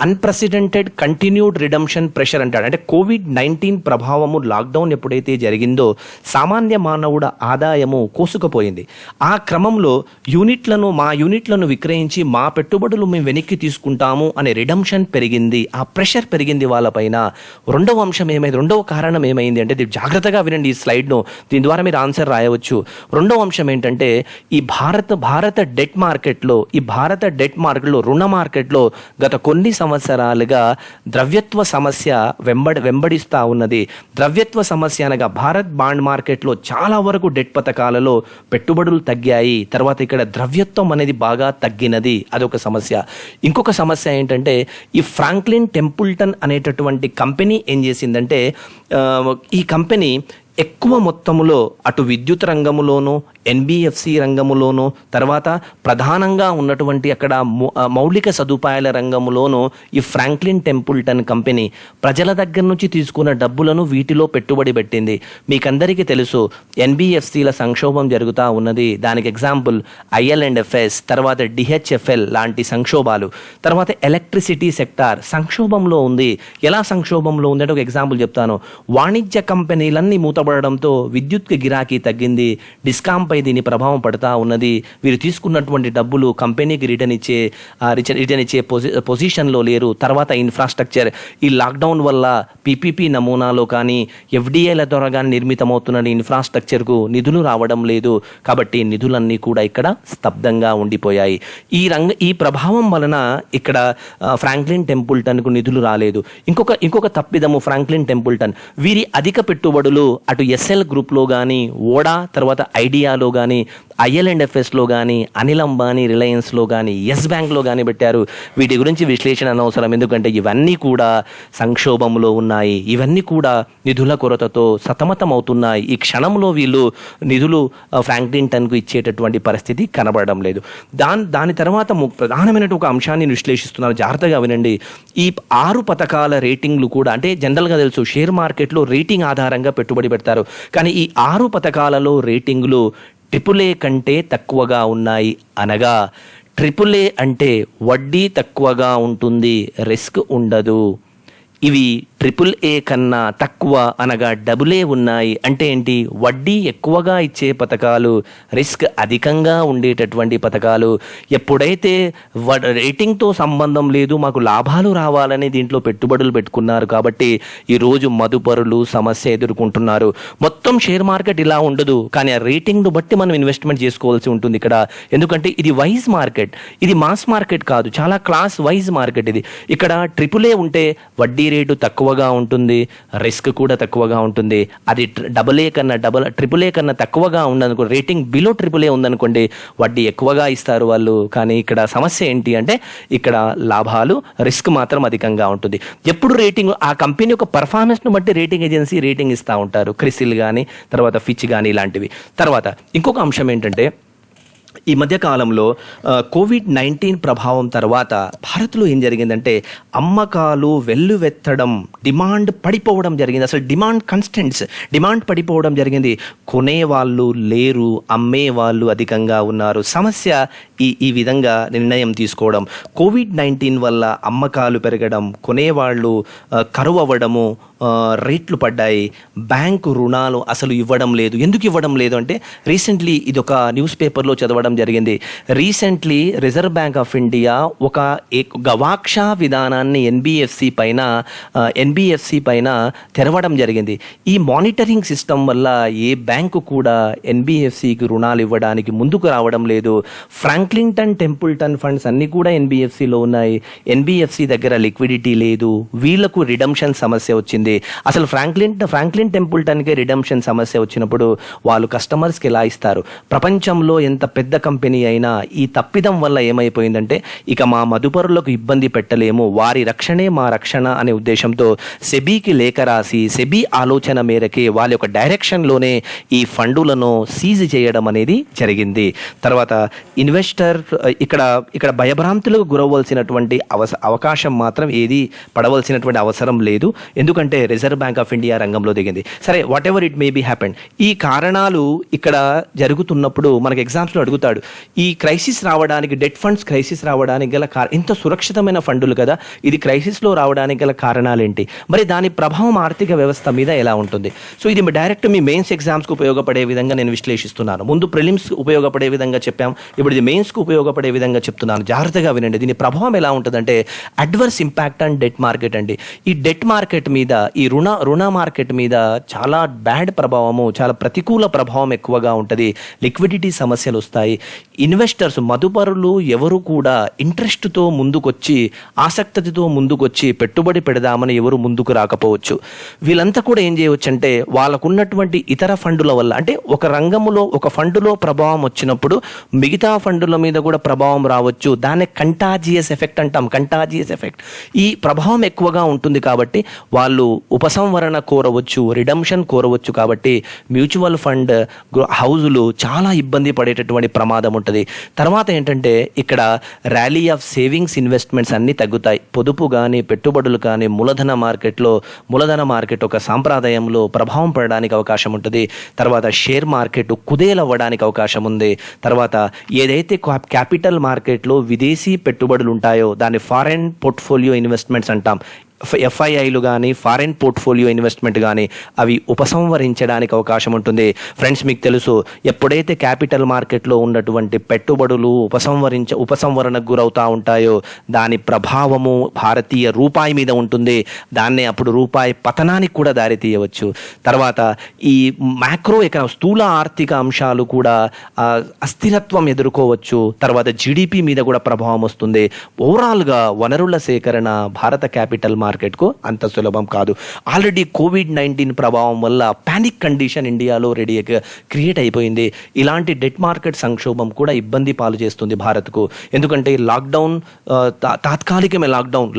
అన్ప్రెసిడెంటెడ్ కంటిన్యూడ్ రిడమ్షన్ ప్రెషర్ అంటాడు. అంటే COVID-19 ప్రభావము లాక్డౌన్ ఎప్పుడైతే జరిగిందో సామాన్య మానవుడ ఆదాయము కోసుకుపోయింది. ఆ క్రమంలో మా యూనిట్లను విక్రయించి మా పెట్టుబడులు మేము వెనక్కి తీసుకుంటాము అనే రిడమ్షన్ పెరిగింది. ఆ ప్రెషర్ పెరిగింది వాళ్ళపైన. రెండవ కారణం ఏమైంది అంటే జాగ్రత్తగా వినండి ఈ స్లైడ్ను, దీని ద్వారా మీరు ఆన్సర్ రాయవచ్చు. రెండవ అంశం ఏంటంటే ఈ భారత డెట్ మార్కెట్లో రుణ మార్కెట్లో గత కొన్ని సంవత్సరాలుగా ద్రవ్యత్వ సమస్య వెంబడిస్తూ ఉన్నది. ద్రవ్యత్వ సమస్య అనగా భారత్ బాండ్ మార్కెట్లో చాలా వరకు డెట్ పథకాలలో పెట్టుబడులు తగ్గాయి. తర్వాత ఇక్కడ ద్రవ్యత్వం అనేది బాగా తగ్గినది, అదొక సమస్య. ఇంకొక సమస్య ఏంటంటే ఈ ఫ్రాంక్లిన్ టెంపుల్టన్ అనేటటువంటి కంపెనీ ఏం చేసిందంటే ఈ కంపెనీ ఎక్కువ మొత్తంలో అటు విద్యుత్ రంగములోను, NBFC రంగములోను, తర్వాత ప్రధానంగా ఉన్నటువంటి అక్కడ మౌలిక సదుపాయాల రంగములోను ఈ ఫ్రాంక్లిన్ టెంపుల్టన్ కంపెనీ ప్రజల దగ్గర నుంచి తీసుకున్న డబ్బులను వీటిలో పెట్టుబడి పెట్టింది. మీకందరికీ తెలుసు NBFCల సంక్షోభం జరుగుతూ ఉన్నది. దానికి ఎగ్జాంపుల్ IL&FS, తర్వాత DHFL లాంటి సంక్షోభాలు. తర్వాత ఎలక్ట్రిసిటీ సెక్టార్ సంక్షోభంలో ఉంది. ఎలా సంక్షోభంలో ఉందంటే ఒక ఎగ్జాంపుల్ చెప్తాను. వాణిజ్య కంపెనీలన్నీ మూతపడడంతో విద్యుత్ గిరాకీ తగ్గింది. డిస్కామ్ పై దీని ప్రభావం పడుతూ ఉన్నది. వీరు తీసుకున్నటువంటి డబ్బులు కంపెనీకి రిటర్న్ ఇచ్చే పొజిషన్లో లేరు. తర్వాత ఇన్ఫ్రాస్ట్రక్చర్ ఈ లాక్డౌన్ వల్ల PPP నమూనాలో కానీ FDIల ద్వారా కానీ నిర్మితమవుతున్న ఇన్ఫ్రాస్ట్రక్చర్కు నిధులు రావడం లేదు. కాబట్టి నిధులన్నీ కూడా ఇక్కడ స్తబ్దంగా ఉండిపోయాయి. ఈ ప్రభావం వలన ఇక్కడ ఫ్రాంక్లిన్ టెంపుల్టన్కు నిధులు రాలేదు. ఇంకొక తప్పిదము ఫ్రాంక్లిన్ టెంపుల్టన్ వీరి అధిక పెట్టుబడులు అటు SL గ్రూప్లో కానీ, ఓడా, తర్వాత ఐడియాలో కానీ, IL&FSలో కానీ, అనిల్ అంబానీ రిలయన్స్లో కానీ, ఎస్ బ్యాంక్లో కానీ పెట్టారు. వీటి గురించి విశ్లేషణ అనవసరం, ఎందుకంటే ఇవన్నీ కూడా సంక్షోభంలో ఉన్నాయి. ఇవన్నీ కూడా నిధుల కొరతతో సతమతమవుతున్నాయి. ఈ క్షణంలో వీళ్ళు నిధులు ఫ్రాంక్లిన్టన్కు ఇచ్చేటటువంటి పరిస్థితి కనబడడం లేదు. దాని తర్వాత ప్రధానమైన ఒక అంశాన్ని విశ్లేషిస్తున్నారు. జాగ్రత్తగా వినండి. ఈ 6 పథకాల రేటింగ్లు కూడా, అంటే జనరల్గా తెలుసు షేర్ మార్కెట్లో రేటింగ్ ఆధారంగా పెట్టుబడి పెడతారు. కానీ ఈ 6 పథకాలలో రేటింగ్లు AAA కంటే తక్కువగా ఉన్నాయి. అనగా AAA అంటే వడ్డీ తక్కువగా ఉంటుంది, రిస్క్ ఉండదు. ఇవి AAA కన్నా తక్కువ అనగా AA ఉన్నాయి. అంటే ఏంటి? వడ్డీ ఎక్కువగా ఇచ్చే పథకాలు, రిస్క్ అధికంగా ఉండేటటువంటి పథకాలు. ఎప్పుడైతే రేటింగ్తో సంబంధం లేదు, మాకు లాభాలు రావాలని దీంట్లో పెట్టుబడులు పెట్టుకున్నారు కాబట్టి ఈరోజు మదుపరులు సమస్య ఎదుర్కొంటున్నారు. మొత్తం షేర్ మార్కెట్ ఇలా ఉండదు, కానీ ఆ రేటింగ్ను బట్టి మనం ఇన్వెస్ట్మెంట్ చేసుకోవాల్సి ఉంటుంది ఇక్కడ. ఎందుకంటే ఇది వైజ్ మార్కెట్, ఇది మాస్ మార్కెట్ కాదు, చాలా క్లాస్ వైజ్ మార్కెట్ ఇది. ఇక్కడ AAA ఉంటే వడ్డీ రేటు తక్కువగా ఉంటుంది, రిస్క్ కూడా తక్కువగా ఉంటుంది. అది AA కన్నా AAA కన్నా తక్కువగా ఉందనుకో, రేటింగ్ బిలో AAA ఉందనుకోండి, వడ్డీ ఎక్కువగా ఇస్తారు వాళ్ళు. కానీ ఇక్కడ సమస్య ఏంటి అంటే ఇక్కడ లాభాలు, రిస్క్ మాత్రం అధికంగా ఉంటుంది. ఎప్పుడు రేటింగ్ ఆ కంపెనీ యొక్క పర్ఫార్మెన్స్ను బట్టి రేటింగ్ ఏజెన్సీ రేటింగ్ ఇస్తూ ఉంటారు, క్రిసిల్ కానీ తర్వాత ఫిచ్ కానీ ఇలాంటివి. తర్వాత ఇంకొక అంశం ఏంటంటే ఈ మధ్య కాలంలో COVID-19 ప్రభావం తర్వాత భారత్లో ఏం జరిగిందంటే అమ్మకాలు వెల్లువెత్తడం, డిమాండ్ పడిపోవడం జరిగింది. అసలు డిమాండ్ పడిపోవడం జరిగింది. కొనేవాళ్ళు లేరు, అమ్మేవాళ్ళు అధికంగా ఉన్నారు. సమస్య ఈ విధంగా నిర్ణయం తీసుకోవడం. COVID-19 వల్ల అమ్మకాలు పెరగడం, కొనేవాళ్ళు కరువు అవ్వడము, రేట్లు పడ్డాయి. బ్యాంకు రుణాలు అసలు ఇవ్వడం లేదు. ఎందుకు ఇవ్వడం లేదు అంటే రీసెంట్లీ ఇది ఒక న్యూస్ పేపర్లో చదవడం జరిగింది. Recently reserve bank of India ఒక గవాక్షా విధానాన్ని ఎన్బిఎఫ్సి పైన తెరవడం జరిగింది. ఈ మానిటరింగ్ సిస్టమ్ వల్ల ఏ బ్యాంకు కూడా ఎన్బిఎఫ్సికి రుణాలు ఇవ్వడానికి ముందుకు రావడం లేదు. ఫ్రాంక్లింటన్ టెంపుల్టన్ ఫండ్స్ అన్నీ కూడా ఎన్బిఎఫ్సిలో ఉన్నాయి. ఎన్బిఎఫ్సి దగ్గర లిక్విడిటీ లేదు, వీళ్లకు రిడమ్షన్ సమస్య వచ్చింది. అసలు ఫ్రాంక్లిన్ టెంపుల్టన్కి రిడమ్షన్ సమస్య వచ్చినప్పుడు వాళ్ళు కస్టమర్స్కి ఎలా ఇస్తారు? ప్రపంచంలో ఎంత పెద్ద కంపెనీ అయినా ఈ తప్పిదం వల్ల ఏమైపోయిందంటే ఇక మా మదుపరులకు ఇబ్బంది పెట్టలేము, వారి రక్షణే మా రక్షణ అనే ఉద్దేశంతో సెబీకి లేఖ రాసి సెబీ ఆలోచన మేరకే వాళ్ళ యొక్క డైరెక్షన్లోనే ఈ ఫండులను సీజ్ చేయడం అనేది జరిగింది. తర్వాత ఇన్వెస్టర్ ఇక్కడ భయభ్రాంతులకు గురవలసినటువంటి అవకాశం మాత్రం ఏది పడవలసినటువంటి అవసరం లేదు. ఎందుకంటే రిజర్వ్ బ్యాంక్ ఆఫ్ ఇండియా రంగంలో దిగింది. సరే, what ever it may be happened, ఈ కారణాలు ఇక్కడ జరుగుతున్నప్పుడు మనకు ఎగ్జామ్స్లో అడుగుతాడు, ఈ క్రైసిస్ రావడానికి, డెట్ ఫండ్స్ క్రైసిస్ రావడానికి గల ఇంత సురక్షితమైన ఫండులు కదా, ఇది క్రైసిస్లో రావడానికి గల కారణాలు ఏంటి, మరి దాని ప్రభావం ఆర్థిక వ్యవస్థ మీద ఎలా ఉంటుంది? సో ఇది డైరెక్ట్ మీ మెయిన్స్ ఎగ్జామ్స్కి ఉపయోగపడే విధంగా నేను విశ్లేషిస్తున్నాను. ముందు ప్రిలిమ్స్ ఉపయోగపడే విధంగా చెప్పాం, ఇప్పుడు ఇది మెయిన్స్కి ఉపయోగపడే విధంగా చెప్తున్నాను. జాగ్రత్తగా వినండి. దీని ప్రభావం ఎలా ఉంటుందంటే adverse impact on debt market అండి. ఈ డెట్ మార్కెట్ మీద, ఈ రుణ మార్కెట్ మీద చాలా బ్యాడ్ ప్రభావము, చాలా ప్రతికూల ప్రభావం ఎక్కువగా ఉంటుంది. లిక్విడిటీ సమస్యలు వస్తాయి. ఇన్వెస్టర్స్, మదుపరులు ఎవరు కూడా ఇంట్రెస్ట్తో ముందుకొచ్చి, ఆసక్తితో ముందుకొచ్చి పెట్టుబడి పెడదామని ఎవరు ముందుకు రాకపోవచ్చు. వీళ్ళంతా కూడా ఏం చేయవచ్చు అంటే వాళ్ళకున్నటువంటి ఇతర ఫండుల వల్ల, అంటే ఒక రంగంలో ఒక ఫండులో ప్రభావం వచ్చినప్పుడు మిగతా ఫండుల మీద కూడా ప్రభావం రావచ్చు. దాన్ని కంటాజియస్ ఎఫెక్ట్ అంటాం. కంటాజియస్ ఎఫెక్ట్, ఈ ప్రభావం ఎక్కువగా ఉంటుంది కాబట్టి వాళ్ళు ఉపసంహరణ కోరవచ్చు, రిడమ్షన్ కోరవచ్చు. కాబట్టి మ్యూచువల్ ఫండ్ హౌజులు చాలా ఇబ్బంది పడేటటువంటి ప్రమాదం ఉంటుంది. తర్వాత ఏంటంటే ఇక్కడ ర్యాలీ ఆఫ్ సేవింగ్స్, ఇన్వెస్ట్మెంట్స్ అన్నీ తగ్గుతాయి. పొదుపు కానీ పెట్టుబడులు కానీ మూలధన మార్కెట్ ఒక సాంప్రదాయంలో ప్రభావం పడడానికి అవకాశం ఉంటుంది. తర్వాత షేర్ మార్కెట్ కుదేలవ్వడానికి అవకాశం ఉంది. తర్వాత ఏదైతే క్యాపిటల్ మార్కెట్లో విదేశీ పెట్టుబడులు ఉంటాయో దాన్ని ఫారెన్ పోర్ట్ఫోలియో ఇన్వెస్ట్మెంట్స్ అంటాం. FIIలు కానీ ఫారెన్ పోర్ట్ఫోలియో ఇన్వెస్ట్మెంట్ కానీ అవి ఉపసంహరించడానికి అవకాశం ఉంటుంది. ఫ్రెండ్స్, మీకు తెలుసు, ఎప్పుడైతే క్యాపిటల్ మార్కెట్లో ఉన్నటువంటి పెట్టుబడులు ఉపసంహరణకు గురవుతూ ఉంటాయో దాని ప్రభావము భారతీయ రూపాయి మీద ఉంటుంది. దాన్నే అప్పుడు రూపాయి పతనానికి కూడా దారితీయవచ్చు. తర్వాత ఈ మ్యాక్రో ఎకనామిక్, స్థూల ఆర్థిక అంశాలు కూడా అస్థిరత్వం ఎదుర్కోవచ్చు. తర్వాత GDP మీద కూడా ప్రభావం వస్తుంది. ఓవరాల్గా వనరుల సేకరణ భారత క్యాపిటల్ మార్కెట్కు అంత సులభం కాదు. ఆల్రెడీ COVID-19 ప్రభావం వల్ల పానిక్ కండిషన్ ఇండియాలో క్రియేట్ అయిపోయింది. ఇలాంటి డెట్ మార్కెట్ సంక్షోభం కూడా ఇబ్బంది పాలు చేస్తుంది భారత్కు. ఎందుకంటే లాక్డౌన్, తాత్కాలికమే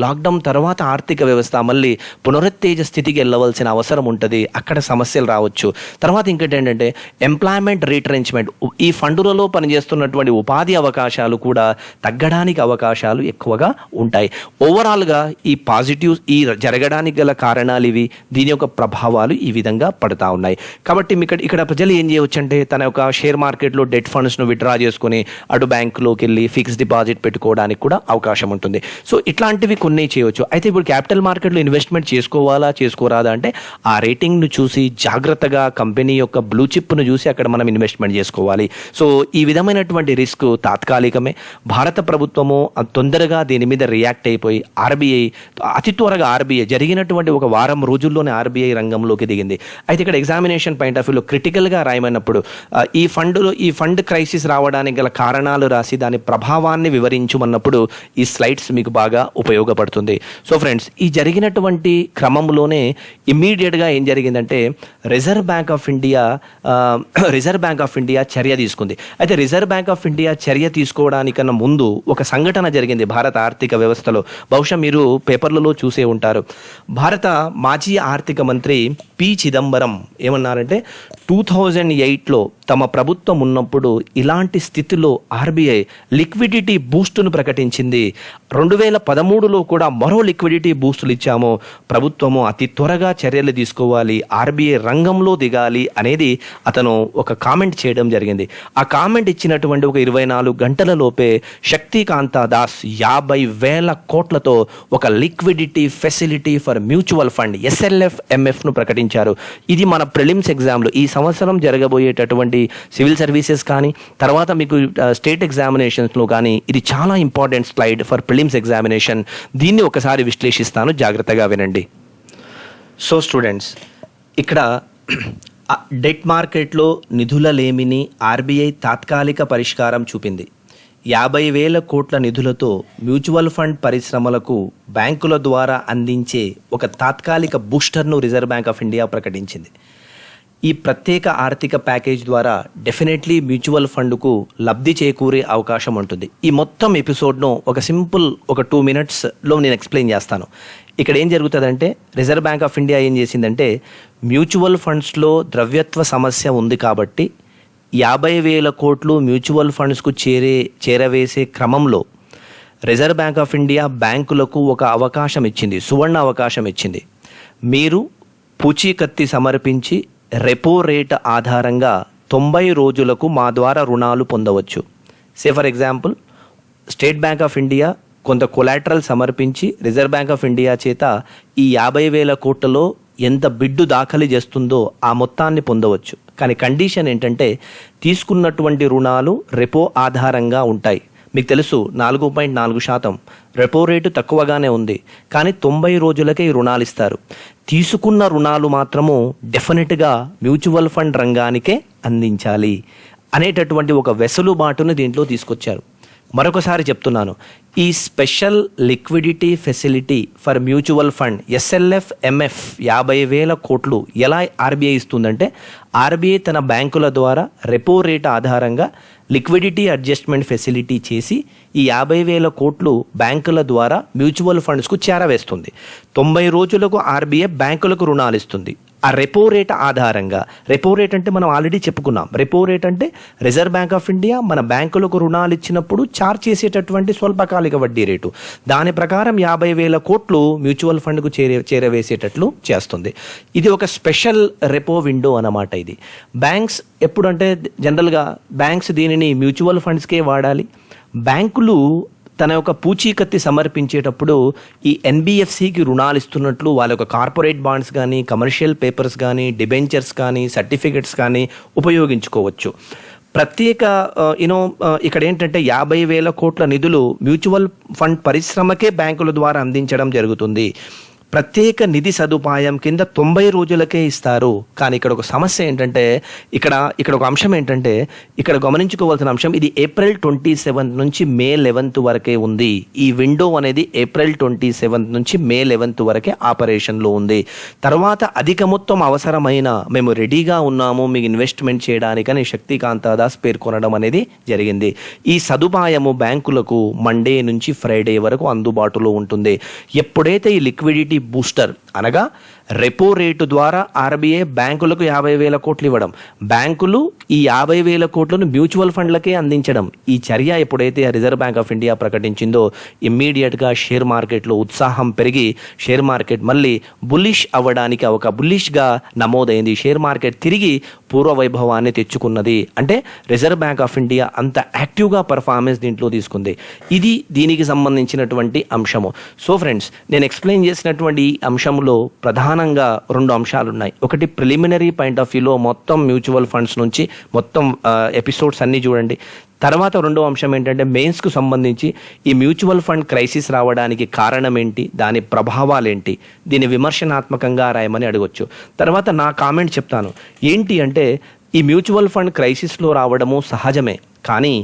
లాక్డౌన్ తర్వాత ఆర్థిక వ్యవస్థ మళ్ళీ పునరుత్తేజ స్థితికి వెళ్ళవలసిన అవసరం ఉంటుంది. అక్కడ సమస్యలు రావచ్చు. తర్వాత ఇంకోటి ఏంటంటే ఎంప్లాయ్మెంట్ రీట్రెంచ్మెంట్, ఈ ఫండులలో పనిచేస్తున్నటువంటి ఉపాధి అవకాశాలు కూడా తగ్గడానికి అవకాశాలు ఎక్కువగా ఉంటాయి. ఓవరాల్గా ఈ పాజిటివ్స్, ఈ జరగడానికి గల కారణాలు ఇవి, దీని యొక్క ప్రభావాలు ఈ విధంగా పడుతూ ఉన్నాయి. కాబట్టి ఇక్కడ ప్రజలు ఏం చేయవచ్చు అంటే తన యొక్క షేర్ మార్కెట్లో డెట్ ఫండ్స్ను విత్డ్రా చేసుకుని అటు బ్యాంకులోకి వెళ్ళి ఫిక్స్డ్ డిపాజిట్ పెట్టుకోవడానికి కూడా అవకాశం ఉంటుంది. సో ఇట్లాంటివి కొన్ని చేయవచ్చు. అయితే ఇప్పుడు క్యాపిటల్ మార్కెట్లో ఇన్వెస్ట్మెంట్ చేసుకోవాలా చేసుకోరాదా అంటే ఆ రేటింగ్ను చూసి జాగ్రత్తగా కంపెనీ యొక్క బ్లూ చిప్ను చూసి అక్కడ మనం ఇన్వెస్ట్మెంట్ చేసుకోవాలి. సో ఈ విధమైనటువంటి రిస్క్ తాత్కాలికమే. భారత ప్రభుత్వము తొందరగా దీని మీద రియాక్ట్ అయిపోయి అతి త్వరగా ఆర్బీఐ జరిగినటువంటి ఒక వారం రోజుల్లోనే ఆర్బీఐ రంగంలోకి దిగింది. అయితే ఇక్కడ ఎగ్జామినేషన్ పాయింట్ ఆఫ్ వ్యూలో క్రిటికల్గా రాయమన్నప్పుడు ఈ ఫండ్ క్రైసిస్ రావడానికి గల కారణాలు రాసి దాని ప్రభావాన్ని వివరించమన్నప్పుడు ఈ స్లైడ్స్ మీకు బాగా ఉపయోగపడుతుంది. సో ఫ్రెండ్స్, ఈ జరిగినటువంటి క్రమంలోనే ఇమ్మీడియట్గా ఏం జరిగిందంటే రిజర్వ్ బ్యాంక్ ఆఫ్ ఇండియా చర్య తీసుకుంది. అయితే రిజర్వ్ బ్యాంక్ ఆఫ్ ఇండియా చర్య తీసుకోవడానికన్నా ముందు ఒక సంఘటన జరిగింది భారత ఆర్థిక వ్యవస్థలో. బహుశా మీరు పేపర్లలో చూసే ఉంటారు. భారత మాజీ ఆర్థిక మంత్రి పి చిదంబరం ఏమన్నారంటే 2008లో తమ ప్రభుత్వం ఉన్నప్పుడు ఇలాంటి స్థితిలో ఆర్బీఐ లిక్విడిటీ బూస్టును ప్రకటించింది. 2013లో కూడా మరో లిక్విడిటీ బూస్టులు ఇచ్చాము. ప్రభుత్వము అతి త్వరగా చర్యలు తీసుకోవాలి, ఆర్బీఐ రంగంలో దిగాలి అనేది అతను ఒక కామెంట్ చేయడం జరిగింది. ఆ కామెంట్ ఇచ్చినటువంటి ఒక 24 గంటల లోపే శక్తికాంత దాస్ 50,000 కోట్లతో ఒక liquidity facility for mutual fund SLF-MFను ప్రకటించారు. ఇది మన ప్రిలిమ్స్ ఎగ్జామ్లో ఈ సంవత్సరం జరగబోయేటటువంటి సివిల్ సర్వీసెస్ కానీ తర్వాత మీకు స్టేట్ ఎగ్జామినేషన్స్లో కానీ ఇది చాలా important slide for prelims examination. దీన్ని ఒకసారి విశ్లేషిస్తాను, జాగ్రత్తగా వినండి. సో స్టూడెంట్స్, ఇక్కడ డెట్ మార్కెట్లో నిధుల లేమిని ఆర్బీఐ తాత్కాలిక పరిష్కారం చూపింది. 50,000 కోట్ల నిధులతో మ్యూచువల్ ఫండ్ పరిశ్రమలకు బ్యాంకుల ద్వారా అందించే ఒక తాత్కాలిక బూస్టర్ను రిజర్వ్ బ్యాంక్ ఆఫ్ ఇండియా ప్రకటించింది. ఈ ప్రత్యేక ఆర్థిక ప్యాకేజ్ ద్వారా డెఫినెట్లీ మ్యూచువల్ ఫండ్కు లబ్ధి చేకూరే అవకాశం ఉంటుంది. ఈ మొత్తం ఎపిసోడ్ను ఒక 2 మినిట్స్లో నేను ఎక్స్ప్లెయిన్ చేస్తాను. ఇక్కడ ఏం జరుగుతుందంటే రిజర్వ్ బ్యాంక్ ఆఫ్ ఇండియా ఏం చేసిందంటే మ్యూచువల్ ఫండ్స్లో ద్రవ్యత్వ సమస్య ఉంది కాబట్టి 50,000 కోట్లు మ్యూచువల్ ఫండ్స్కు చేరవేసే క్రమంలో రిజర్వ్ బ్యాంక్ ఆఫ్ ఇండియా బ్యాంకులకు ఒక అవకాశం ఇచ్చింది, సువర్ణ అవకాశం ఇచ్చింది. మీరు పూచీకత్తి సమర్పించి రెపో రేట్ ఆధారంగా 90 రోజులకు మా ద్వారా రుణాలు పొందవచ్చు. Say for example, state bank of India కొంత కొలాటరల్ సమర్పించి రిజర్వ్ బ్యాంక్ ఆఫ్ ఇండియా చేత ఈ 50,000 కోట్లలో ఎంత బిడ్డు దాఖలు చేస్తుందో ఆ మొత్తాన్ని పొందవచ్చు. కానీ కండిషన్ ఏంటంటే తీసుకున్నటువంటి రుణాలు రెపో ఆధారంగా ఉంటాయి. మీకు తెలుసు 4.4% రెపో రేటు తక్కువగానే ఉంది, కానీ 90 రోజులకే ఈ రుణాలు ఇస్తారు. తీసుకున్న రుణాలు మాత్రము డెఫినెట్గా మ్యూచువల్ ఫండ్ రంగానికే అందించాలి అనేటటువంటి ఒక వెసులుబాటును దీంట్లో తీసుకొచ్చారు. మరొకసారి చెప్తున్నాను, ఈ special liquidity facility for mutual fund SLF-MF 50,000 కోట్లు ఎలా ఆర్బీఐ ఇస్తుందంటే ఆర్బీఐ తన బ్యాంకుల ద్వారా రెపో రేట్ ఆధారంగా లిక్విడిటీ అడ్జస్ట్మెంట్ ఫెసిలిటీ చేసి ఈ 50,000 కోట్లు బ్యాంకుల ద్వారా మ్యూచువల్ ఫండ్స్కు చేరవేస్తుంది. 90 రోజులకు ఆర్బీఐ బ్యాంకులకు రుణాలు ఇస్తుంది. ఆ రెపో రేట్ ఆధారంగా, రెపో రేట్ అంటే మనం ఆల్రెడీ చెప్పుకున్నాం, రెపో రేట్ అంటే రిజర్వ్ బ్యాంక్ ఆఫ్ ఇండియా మన బ్యాంకులకు రుణాలు ఇచ్చినప్పుడు చార్జ్ చేసేటటువంటి స్వల్పకాలిక వడ్డీ రేటు. దాని ప్రకారం 50,000 కోట్లు మ్యూచువల్ ఫండ్కు చేరవేసేటట్లు చేస్తుంది. ఇది ఒక స్పెషల్ రెపో విండో అన్నమాట. ఇది బ్యాంక్స్ ఎప్పుడంటే జనరల్గా బ్యాంక్స్ దీనిని మ్యూచువల్ ఫండ్స్కే వాడాలి. బ్యాంకులు తన యొక్క పూచీకత్తి సమర్పించేటప్పుడు ఈ NBFCకి రుణాలు ఇస్తున్నట్లు వాళ్ళ యొక్క కార్పొరేట్ బాండ్స్ కానీ, కమర్షియల్ పేపర్స్ కానీ, డిబెంచర్స్ కానీ, సర్టిఫికెట్స్ కానీ ఉపయోగించుకోవచ్చు. ప్రత్యేక ఇక్కడ ఏంటంటే 50,000 కోట్ల నిధులు మ్యూచువల్ ఫండ్ పరిశ్రమకే బ్యాంకుల ద్వారా అందించడం జరుగుతుంది. ప్రత్యేక నిధి సదుపాయం కింద 90 రోజులకే ఇస్తారు. కానీ ఇక్కడ ఒక సమస్య ఏంటంటే ఇక్కడ ఒక అంశం ఏంటంటే ఇక్కడ గమనించుకోవాల్సిన అంశం, ఇది April 27 నుంచి May 11 వరకే ఉంది. ఈ విండో అనేది April 27 నుంచి May 11 వరకే ఆపరేషన్లో ఉంది. తర్వాత అధిక మొత్తం అవసరమైన మేము రెడీగా ఉన్నాము మీకు ఇన్వెస్ట్మెంట్ చేయడానికని శక్తికాంత దాస్ పేర్కొనడం అనేది జరిగింది. ఈ సదుపాయము బ్యాంకులకు మండే నుంచి ఫ్రైడే వరకు అందుబాటులో ఉంటుంది. ఎప్పుడైతే ఈ లిక్విడిటీ బూస్టర్ అనగా రెపో రేటు ద్వారా ఆర్బీఐ బ్యాంకులకు 50,000 కోట్లు ఇవ్వడం, బ్యాంకులు ఈ 50,000 కోట్లను మ్యూచువల్ ఫండ్లకే అందించడం. ఈ చర్య ఎప్పుడైతే రిజర్వ్ బ్యాంక్ ఆఫ్ ఇండియా ప్రకటించిందో ఇమ్మీడియట్గా షేర్ మార్కెట్లో ఉత్సాహం పెరిగి షేర్ మార్కెట్ మళ్ళీ బుల్లిష్ అవ్వడానికి బుల్లిష్గా నమోదైంది. షేర్ మార్కెట్ తిరిగి పూర్వ వైభవాన్ని తెచ్చుకున్నది. అంటే రిజర్వ్ బ్యాంక్ ఆఫ్ ఇండియా అంత యాక్టివ్గా పర్ఫార్మెన్స్ దీంట్లో తీసుకుంది. ఇది దీనికి సంబంధించినటువంటి అంశము. సో ఫ్రెండ్స్, నేను ఎక్స్ప్లెయిన్ చేసినటువంటి ఈ అంశంలో ప్రధానంగా 2 అంశాలు ఉన్నాయి. ఒకటి ప్రిలిమినరీ పాయింట్ ఆఫ్ వ్యూలో మొత్తం మ్యూచువల్ ఫండ్స్ నుంచి మొత్తం ఎపిసోడ్స్ అన్నీ చూడండి. తర్వాత 2వ అంశం ఏంటంటే మెయిన్స్కు సంబంధించి ఈ మ్యూచువల్ ఫండ్ క్రైసిస్ రావడానికి కారణం ఏంటి, దాని ప్రభావాలు ఏంటి, దీన్ని విమర్శనాత్మకంగా రాయమని అడగొచ్చు. తర్వాత నా కామెంట్ చెప్తాను. ఏంటి అంటే ఈ మ్యూచువల్ ఫండ్ క్రైసిస్లో రావడము సహజమే, కానీ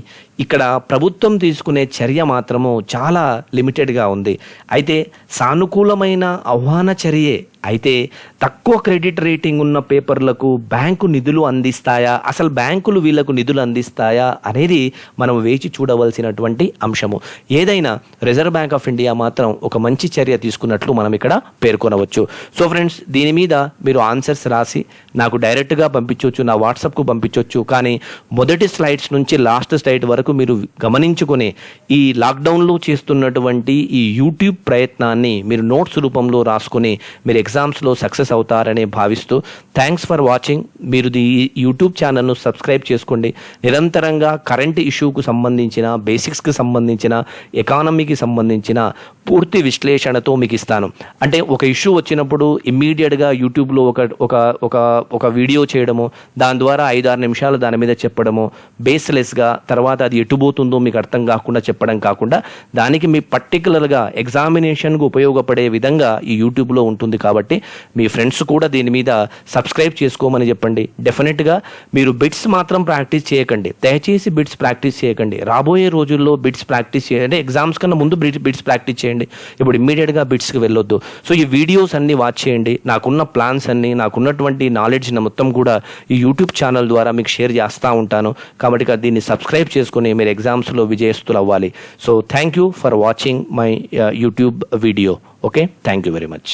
ఇక్కడ ప్రభుత్వం తీసుకునే చర్య మాత్రము చాలా లిమిటెడ్గా ఉంది. అయితే సానుకూలమైన ఆహ్వాన చర్యే. అయితే తక్కువ క్రెడిట్ రేటింగ్ ఉన్న పేపర్లకు బ్యాంకు నిధులు అందిస్తాయా, అసలు బ్యాంకులు వీళ్లకు నిధులు అందిస్తాయా అనేది మనం వేచి చూడవలసినటువంటి అంశము. ఏదైనా రిజర్వ్ బ్యాంక్ ఆఫ్ ఇండియా మాత్రం ఒక మంచి చర్య తీసుకున్నట్లు మనం ఇక్కడ పేర్కొనవచ్చు. సో ఫ్రెండ్స్, దీని మీద మీరు ఆన్సర్స్ రాసి నాకు డైరెక్ట్గా పంపించవచ్చు, నా వాట్సాప్కు పంపించవచ్చు. కానీ మొదటి స్లైడ్స్ నుంచి లాస్ట్ స్లైడ్ వరకు మీరు గమనించుకుని ఈ లాక్డౌన్లో చేస్తున్నటువంటి ఈ యూట్యూబ్ ప్రయత్నాన్ని మీరు నోట్స్ రూపంలో రాసుకుని మీరు ఎగ్జామ్స్లో సక్సెస్ అవుతారని భావిస్తూ థ్యాంక్స్ ఫర్ వాచింగ్. మీరు ఈ యూట్యూబ్ ఛానల్ను సబ్స్క్రైబ్ చేసుకోండి. నిరంతరంగా కరెంట్ ఇష్యూకు సంబంధించిన, బేసిక్స్కి సంబంధించిన, ఎకానమీకి సంబంధించిన పూర్తి విశ్లేషణతో మీకు ఇస్తాను. అంటే ఒక ఇష్యూ వచ్చినప్పుడు ఇమ్మీడియట్గా యూట్యూబ్లో ఒక వీడియో చేయడము, దాని ద్వారా 5-6 నిమిషాలు దాని మీద చెప్పడము బేస్లెస్గా, తర్వాత అది ఎటుపోతుందో మీకు అర్థం కాకుండా చెప్పడం కాకుండా దానికి మీ పర్టికులర్గా ఎగ్జామినేషన్కు ఉపయోగపడే విధంగా ఈ యూట్యూబ్లో ఉంటుంది. కాబట్టి మీ ఫ్రెండ్స్ కూడా దీని మీద సబ్స్క్రైబ్ చేసుకోమని చెప్పండి. డెఫినెట్గా మీరు బిట్స్ మాత్రం ప్రాక్టీస్ చేయకండి, దయచేసి బిట్స్ ప్రాక్టీస్ చేయకండి. రాబోయే రోజుల్లో బిట్స్ ప్రాక్టీస్ చేయండి. ఎగ్జామ్స్ కన్నా ముందు బిట్స్ ప్రాక్టీస్ చేయండి. ఇప్పుడు ఇమ్మీడియట్గా బిట్స్కి వెళ్ళొద్దు. సో ఈ వీడియోస్ అన్నీ వాచ్ చేయండి. నాకున్న ప్లాన్స్ అన్నీ, నాకున్నటువంటి నాలెడ్జ్ మొత్తం కూడా ఈ యూట్యూబ్ ఛానల్ ద్వారా మీకు షేర్ చేస్తూ ఉంటాను. కాబట్టి దీన్ని సబ్స్క్రైబ్ చేసుకుని మీరు ఎగ్జామ్స్లో విజయస్తులు అవ్వాలి. So thank you for watching my YouTube video. Okay, thank you very much.